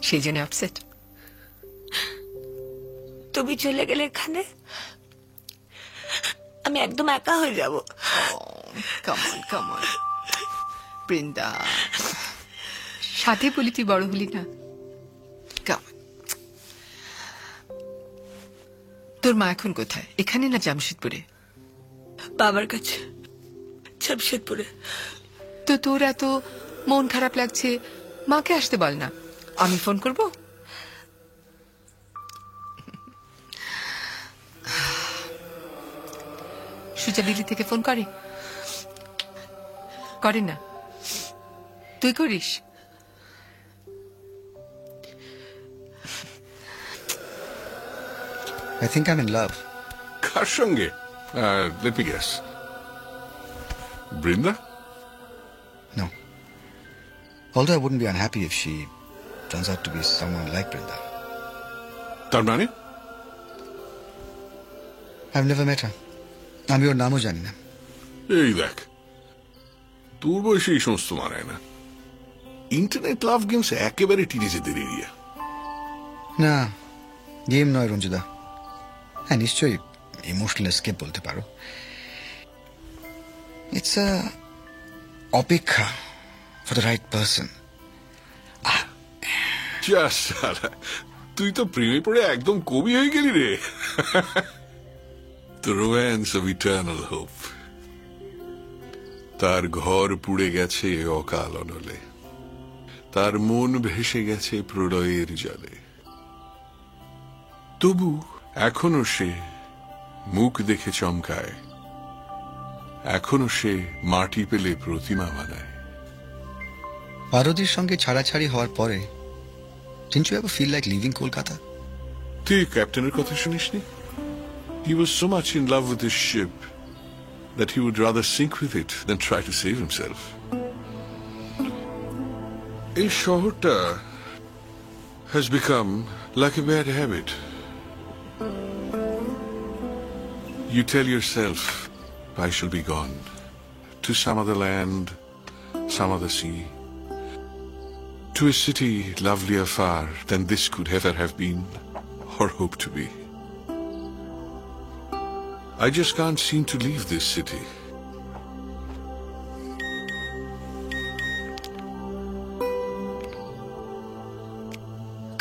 সেই জন্য আপসেট? তুমি চলে গেলে এখানে আমি একদম একা হয়ে যাব। কাম অন বৃন্দা, সাথে বলি তুই বড় হলি না। Come on. তোর মা এখন কোথায়, এখানে না জামশেদপুরে? বাবার কাছে, জামশেদপুরে। তো তোর এত মন খারাপ লাগছে, মাকে আসতে বল না, আমি ফোন করব। সুজা দিল্লি থেকে ফোন করে না? তুই করিস? I think I'm in love. কার সঙ্গে? Let me guess. Brinda? No. Although I wouldn't be unhappy if she turns out to be someone like Brinda. তার মানে? I've never met her. আমি ওর নামও জানি না। এই দেখ, তোর বয়সে এই সমস্ত মানায় না। ইন্টারনেট লাভ গেমস একেবারে টিনেজেদের এরিয়া। না, গেম নয় রঞ্জুদা। হ্যাঁ, নিশ্চয়ই ইমোশনাল এসকেপ বলতে পারো। ইটস আ অপেক্ষা ফর দ্য রাইট পারসন। তুই তো প্রেমে পড়ে একদম কবি হয়ে গেলি রে। The romance of eternal hope. তার ঘর পুড়ে গেছে অকাল অনলে, তার মন ভেসে গেছে প্রলয়ের জলে। তবু এখনো সে মুখ দেখে চমকায়, এখনো সে মাটি পেলে প্রতিমা বানায়। পারদির সঙ্গে ছাড়াছাড়ি হওয়ার পরে didn't you ever feel like leaving Kolkata? তুই ক্যাপ্টেনের কথা শুনিসনি? He was so much in love with his ship that he would rather sink with it than try to save himself. এই শহরটা has become like a bad habit. You tell yourself, I shall be gone to some other land, some other sea, to a city lovelier far than this could ever have been or hope to be. I just can't seem to leave this city.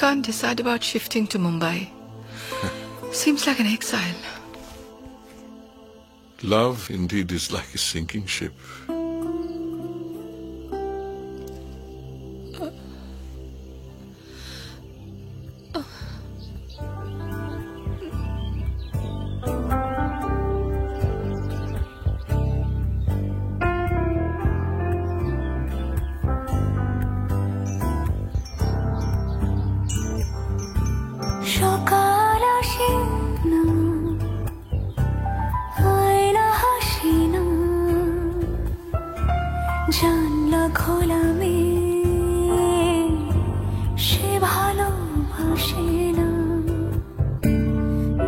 Can't decide about shifting to Mumbai. Seems like an exile. Love indeed is like a sinking ship. সকাল আসে না, আয়না হাসে না, জানলা খোলা মেয়ে সে ভালোবাসে না,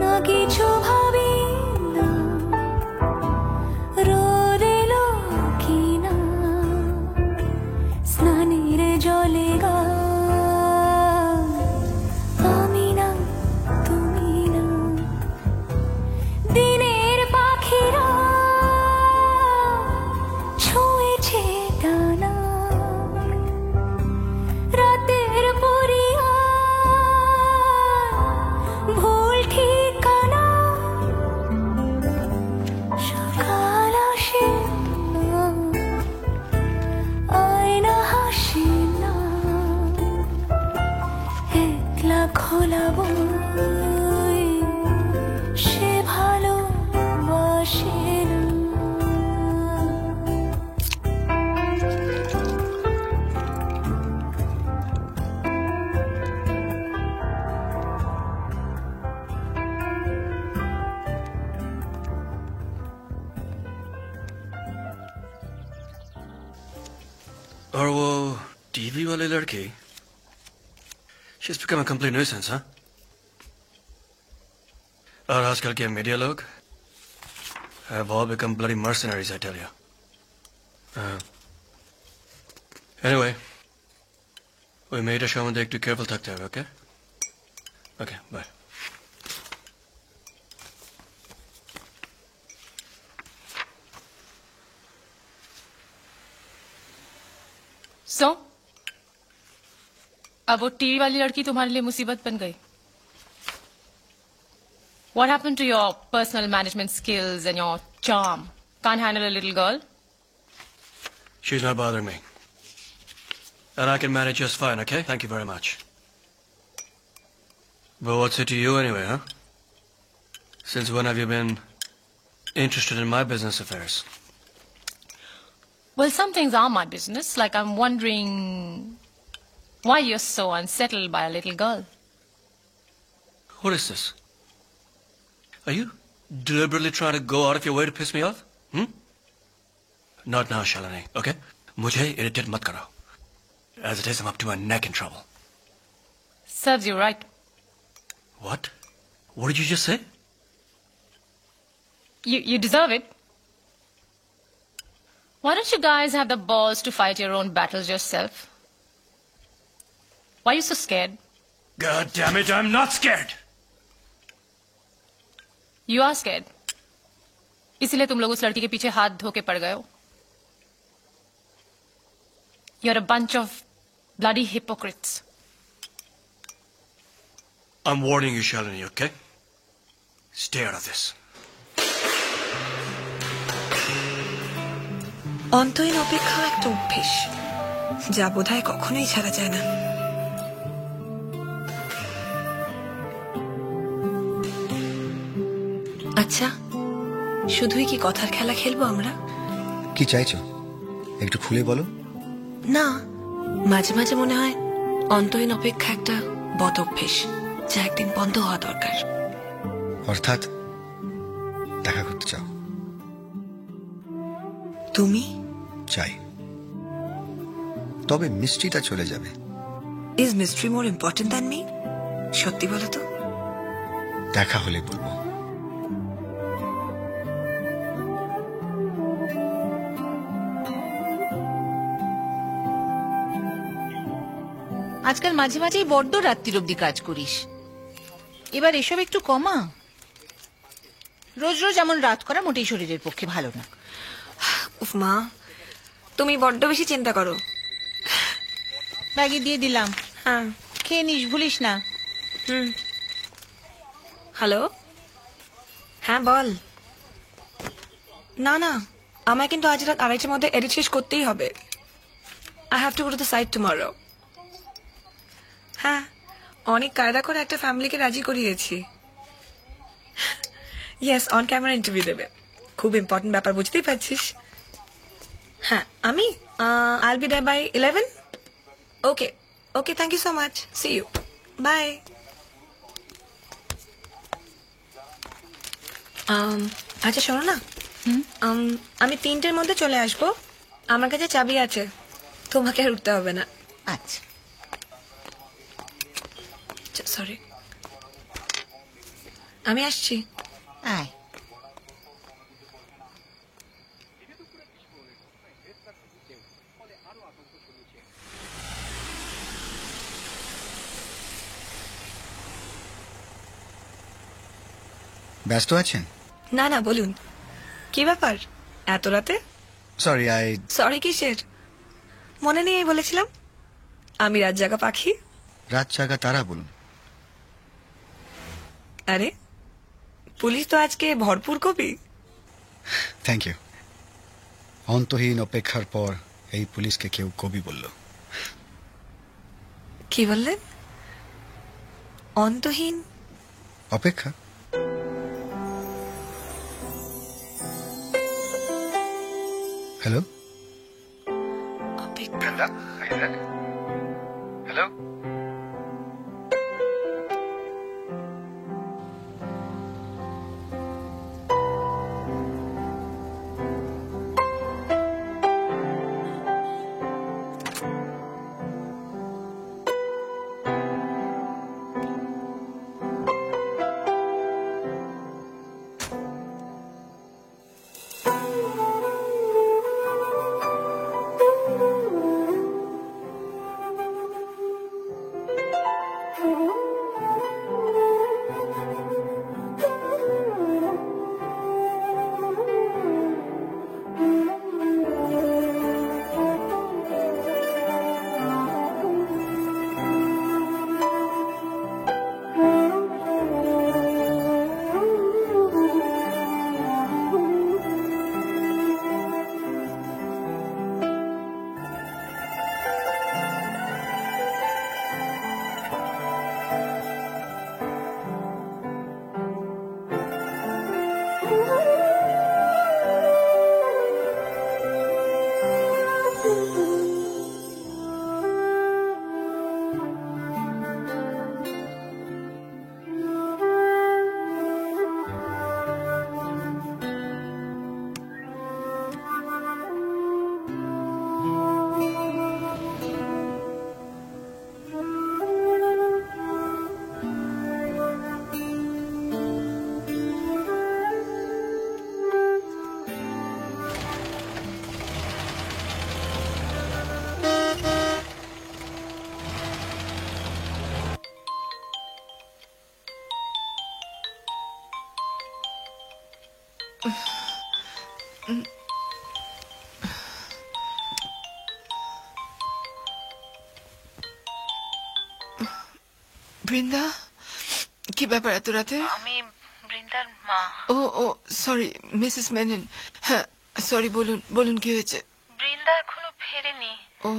না কিছু ভাবি না রোদ এলো কিনা, স্নানের জলে গা আমি না তুমি না, দিনের পাখিরা ছুঁয়েছে ডানা, রাতের পরিয়া ভুল ঠিকানা, সকাল আসে না আয়না হাসে না, একলা খোলা বই সে ভালোবাসে না। और वो टीवी वाले लड़के, she's become a complete nuisance, huh? और आजकल के मीडिया लोग have all become bloody mercenaries, I tell you. Anyway, we made a show and একটু careful থাকতে হবে, okay? Okay, bye. So, अब वो टीवी वाली लड़की तुम्हारे लिए मुसीबत बन गई. What happened to your personal management skills and your charm? Can't handle a little girl? She's not bothering me. And I can manage just fine, okay? Thank you very much. But what's it to you anyway, huh? Since when have you been interested in my business affairs? Well, some things are my business. Like I'm wondering why you're so unsettled by a little girl. What is this? Are you deliberately trying to go out of your way to piss me off? Not now, Shalini, okay? मुझे irritate मत करो. As it is, I'm up to my neck in trouble. Serves you right. What? What did you just say? You deserve it. Why don't you guys have the balls to fight your own battles yourself? Why are you so scared? God damn it, I'm not scared. You are scared. इसलिए तुम लोग उस लड़की के पीछे हाथ धो के पड़ गए हो. You're a bunch of bloody hypocrites. I'm warning you, Shalini, okay? Stay out of this. অন্তহীন অপেক্ষা একটা অভ্যেস যা বোধহয় কখনোই ছাড়া যায় না। আচ্ছা, শুধুই কি কথার খেলা খেলবো আমরা? কি চাইছো একটু খুলে বলো। না, মাঝে মাঝে মনে হয় অন্তহীন অপেক্ষা একটা বদ অভ্যেস যা একদিন বন্ধ হওয়া দরকার। অর্থাৎ দেখা করতে চাও? তুমি? চাই, তবে মিস্ট্রিটা চলে যাবে। Is mystery more important than me? সত্যি বলো তো। দেখা হলে বলবো। আজকাল মাঝে মাঝেই বড্ড রাত্রির অব্দি কাজ করিস, এবার এসব একটু কমা। রোজ রোজ এমন রাত করা মোটেই শরীরের পক্ষে ভালো না। উফ মা, তুমি বড্ড বেশি চিন্তা করো। ব্যাগে দিয়ে দিলাম, হ্যাঁ খেয়ে নিস, ভুলিস না। হ্যালো, হ্যাঁ বল। না না, আমায় কিন্তু আজ রাত 2:30টার মধ্যে এডিট শেষ করতেই হবে। I have to go to the site tomorrow. হ্যাঁ, অনেক কায়দা করে একটা ফ্যামিলিকে রাজি করিয়েছি। ইয়েস, অন ক্যামেরা ইন্টারভিউ দেবে। খুব ইম্পর্টেন্ট ব্যাপার, বুঝতেই পারছিস। হ্যাঁ, আমি I will be there by 11। Okay okay, thank you so much, see you, bye. আচ্ছা শোনো না, আমি 3টের মধ্যে চলে আসবো। আমার কাছে চাবি আছে, তোমাকে আর উঠতে হবে না। আচ্ছা সরি, আমি আসছি। আয়। ব্যস্ত আছেন? না না, বলুন কি ব্যাপার এত রাতে? সরি সরি কিসের? মনে নেই বলেছিলাম আমি রাত জাগা পাখি। রাত জাগা তারা বলুন। আরে পুলিশ তো আজকে ভরপুর কবি। Thank you. অন্তহীন অপেক্ষার পর এই পুলিশকে কেউ কবি বলল। কি বললেন? অন্তহীন অপেক্ষা। হ্যালো হ্যালো, বৃন্দা, কি ব্যাপার এত রাতে? আমি বৃন্দার মা। ও সরি মিসেস মেনন। হ্যাঁ সরি, বলুন বলুন কি হয়েছে? বৃন্দা এখনো ফেরেনি। ও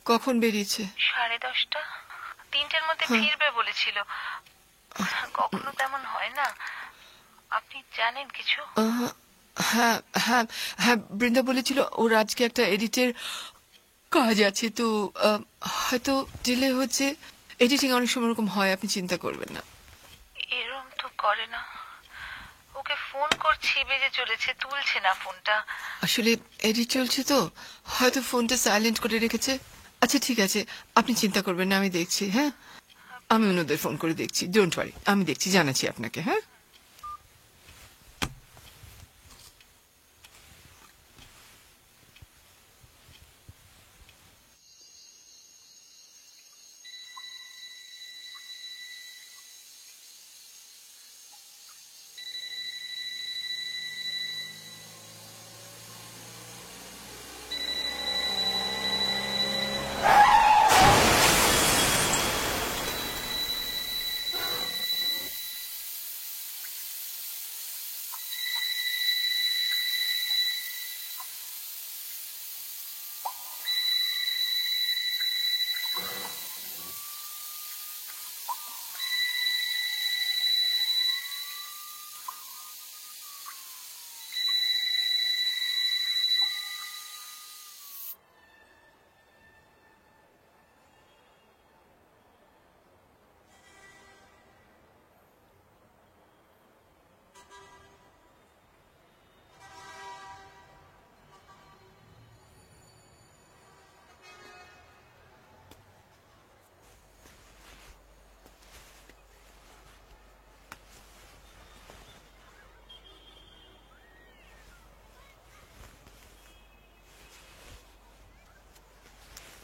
কখন বেরিয়েছে? 10:30। 3টের মধ্যে ফিরবে বলেছিল। কখনো তেমন হয় না, আপনি জানেন কিছু? হ্যাঁ হ্যাঁ হ্যাঁ, বৃন্দা বলেছিল ওর আজকে একটা এডিটের কাজ আছে, তো হয়তো ডিলে হচ্ছে। এডিটিং অনেক সময় এরকম হয়, আপনি চিন্তা করবেন না। এরকম তো করে না। ওকে ফোন করছি, বেজে চলেছে, তুলছে না ফোনটা। আসলে এডিট চলছে তো, হয়তো ফোনটা সাইলেন্ট করে রেখেছে। আচ্ছা ঠিক আছে, আপনি চিন্তা করবেন না, আমি দেখছি। হ্যাঁ, আমি অন্যদের ফোন করে দেখছি, ডোন্ট ওয়ারি, আমি দেখছি, জানাচ্ছি আপনাকে। হ্যাঁ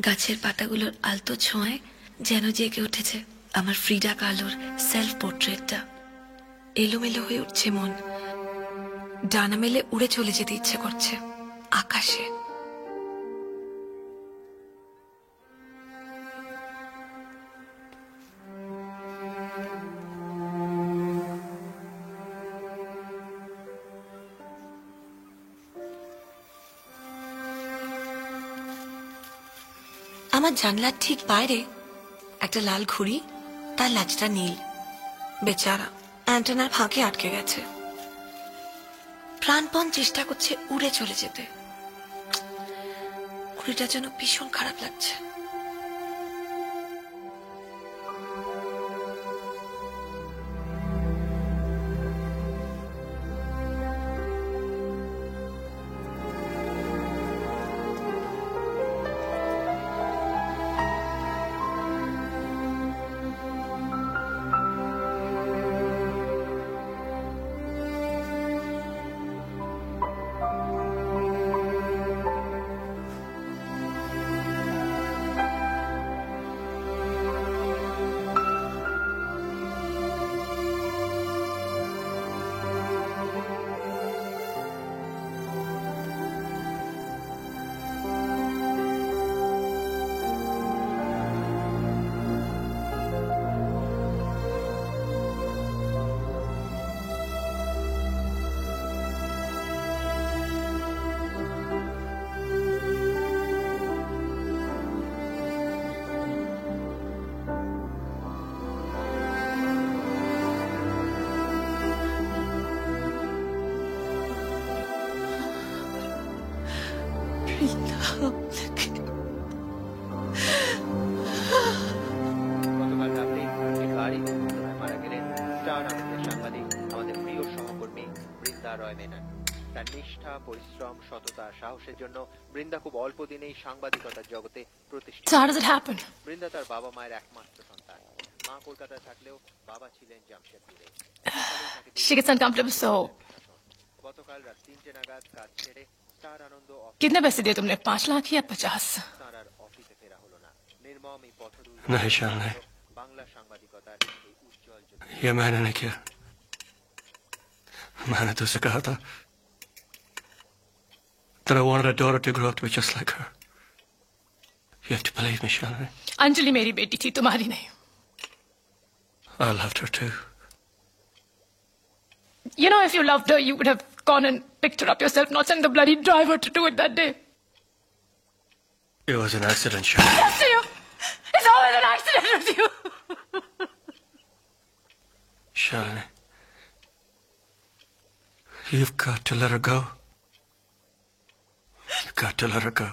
গাছের পাতাগুলোর আলতো ছোঁয়ায় যেন জেগে উঠেছে আমার ফ্রিডা কালোর সেলফ পোর্ট্রেটটা। এলোমেলো হয়ে উঠছে মন, ডানা মেলে উড়ে চলে যেতে ইচ্ছে করছে আকাশে। আমার জানলার ঠিক বাইরে একটা লাল ঘুড়ি, তার লাজটা নীল। বেচারা অ্যান্টেনার ফাঁকে আটকে গেছে, প্রাণপণ চেষ্টা করছে উড়ে চলে যেতে। ঘুড়িটা যেন ভীষণ খারাপ লাগছে। গতকাল রাতে একটি গাড়ি দুর্ঘটনায় মারা গেলেন স্টার আনন্দের সাংবাদিক আমাদের প্রিয় সহকর্মী বৃন্দা রয় মেনন। তার নিষ্ঠা, পরিশ্রম, সততা, সাহসের জন্য বৃন্দা খুব অল্প দিনেই সাংবাদিকতার জগতে প্রতিষ্ঠিত। So how does it happen? Brinda তার বাবা মায়ের একমাত্র সন্তান। মা কলকাতায় থাকলেও বাবা ছিলেন জামশেদপুরে। She gets uncomfortable, so গতকাল রাত 3টে নাগাদ কাজ ছেড়ে স্টার আনন্দ कितने पैसे दिए तुमने? 5 लाख या 50? তার আর অফিসে ফেরা হলো না। নির্মম এই পথদূর नहीं शालिनी, বাংলা সাংবাদিকতার এই উজ্জ্বল যুগ। ये मैंने नहीं किया। मैंने तुझसे कहा था that I wanted a daughter to grow up to be just like her. You have to believe me, Shalini. Anjali मेरी बेटी थी, तुम्हारी नहीं. I loved her too. You know, if you loved her, you would have gone and picked her up yourself, not send the bloody driver to do it that day. It was an accident, Shalini. Yes, to you. It's always an accident with you. Shalini, you've got to let her go. You've got to let her go.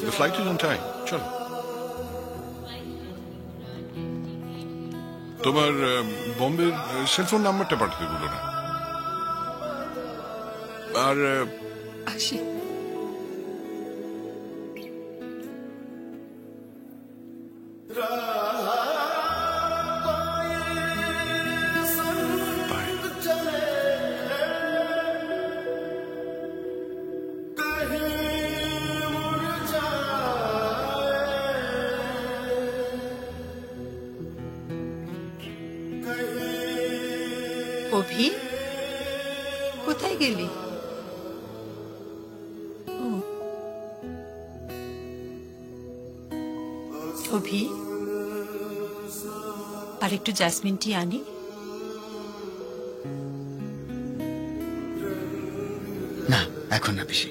The flight is on time. চলো। তোমার বম্বের সেলফোন নাম্বারটা পাঠাতে বলো না। আর আসি। অভি, কোথায় গেলি? অভি, আর একটু জাসমিন টি আনি? না, এখন না পিসি।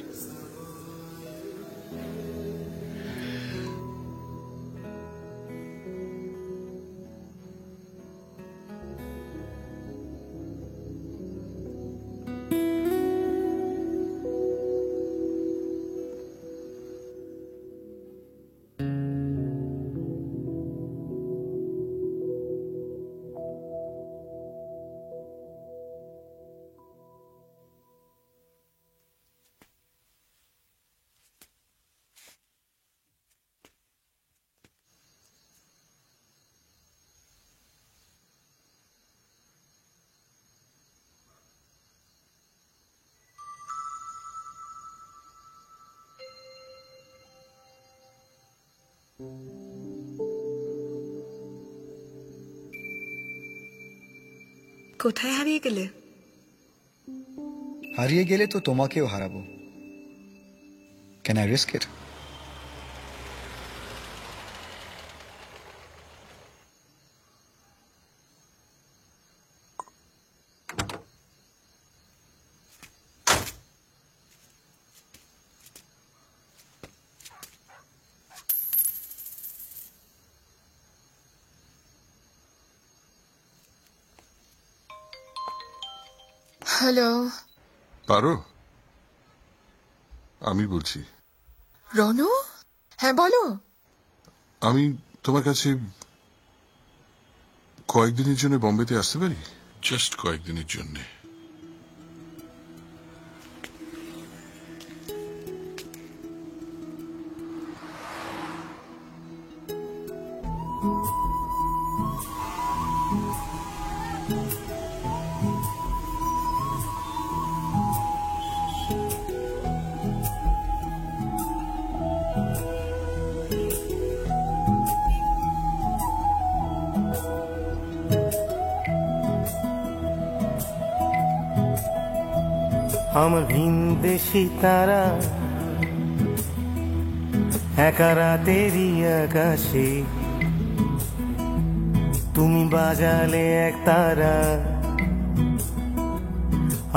কোথায় হারিয়ে গেলে? হারিয়ে গেলে তো তোমাকেও হারাবো। Can I risk it? Hello পারো? আমি বলছি। রনু, হ্যাঁ বলো। আমি তোমার কাছে কয়েকদিনের জন্য বম্বেতে আসতে পারি? জাস্ট কয়েকদিনের জন্য। আমার ভিনদেশি তারা একা রাতেরই আকাশে, তুমি বাজালে এক তারা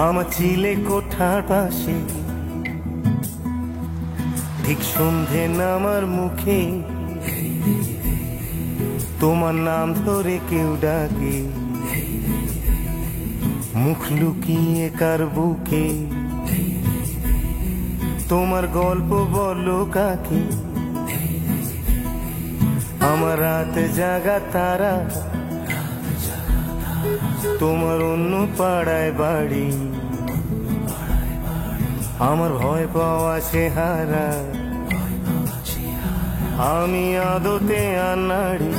আমার চিলে কোঠার পাশে। ঠিক সন্ধে নামার মুখে তোমার নাম ধরে কেউ ডাকে, মুখ লুকিয়ে কার বুকে তোমার গল্প বলো কাকে। আমার রাত জাগা তারা তোমার অন্য পাড়ায় বাড়ি, আমার ভয় পাওয়া চেহারা আমি আদতে আনাড়ি।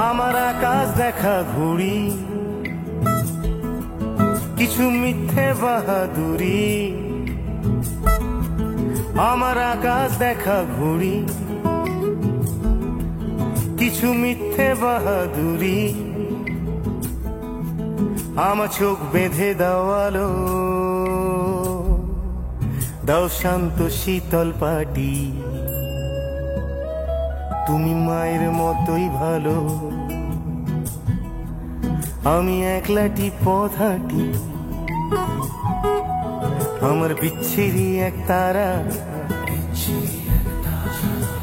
আমার আকাশ দেখা ঘুড়ি, কিছু মিথ্যে বাহাদুরি। আমার আকাশ দেখা ঘুড়ি, কিছু মিথ্যে বাহাদুরি। আমার চোখ বেঁধে দেওয়ালো, দাও শান্ত শীতল পাটি। তুমি মায়ের মতোই ভালো, আমি একলাটি পথ হাঁটি। আমার বিচ্ছিরি এক তারা,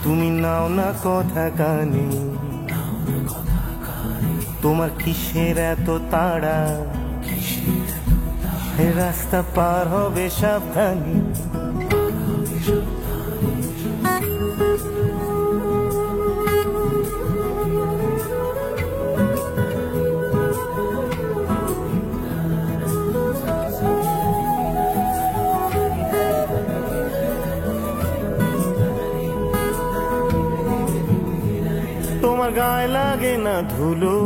তুমি নাও না কথা কানে। তোমার কিসের এত তাড়া, রাস্তা পার হবে সাবধানে। তোমার গায়ে লাগে না ধুলো,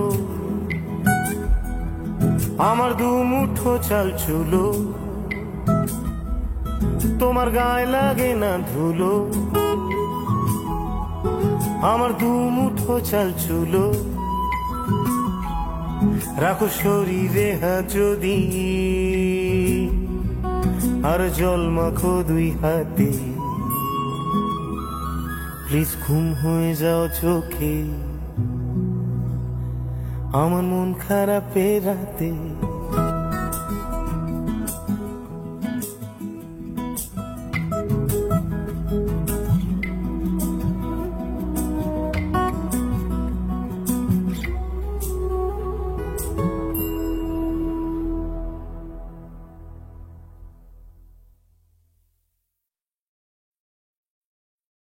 আমার দু মুঠো চাল চুলো। তোমার গায়ে লাগে না ধুলো, আমার দু মুঠো চাল চুলো। রাখো শরীরে হাত যদি, আর জল মাখো দুই হাতে। প্লিজ ঘুম হয়ে যাও চোখে, আমার মন খারাপের রাতে।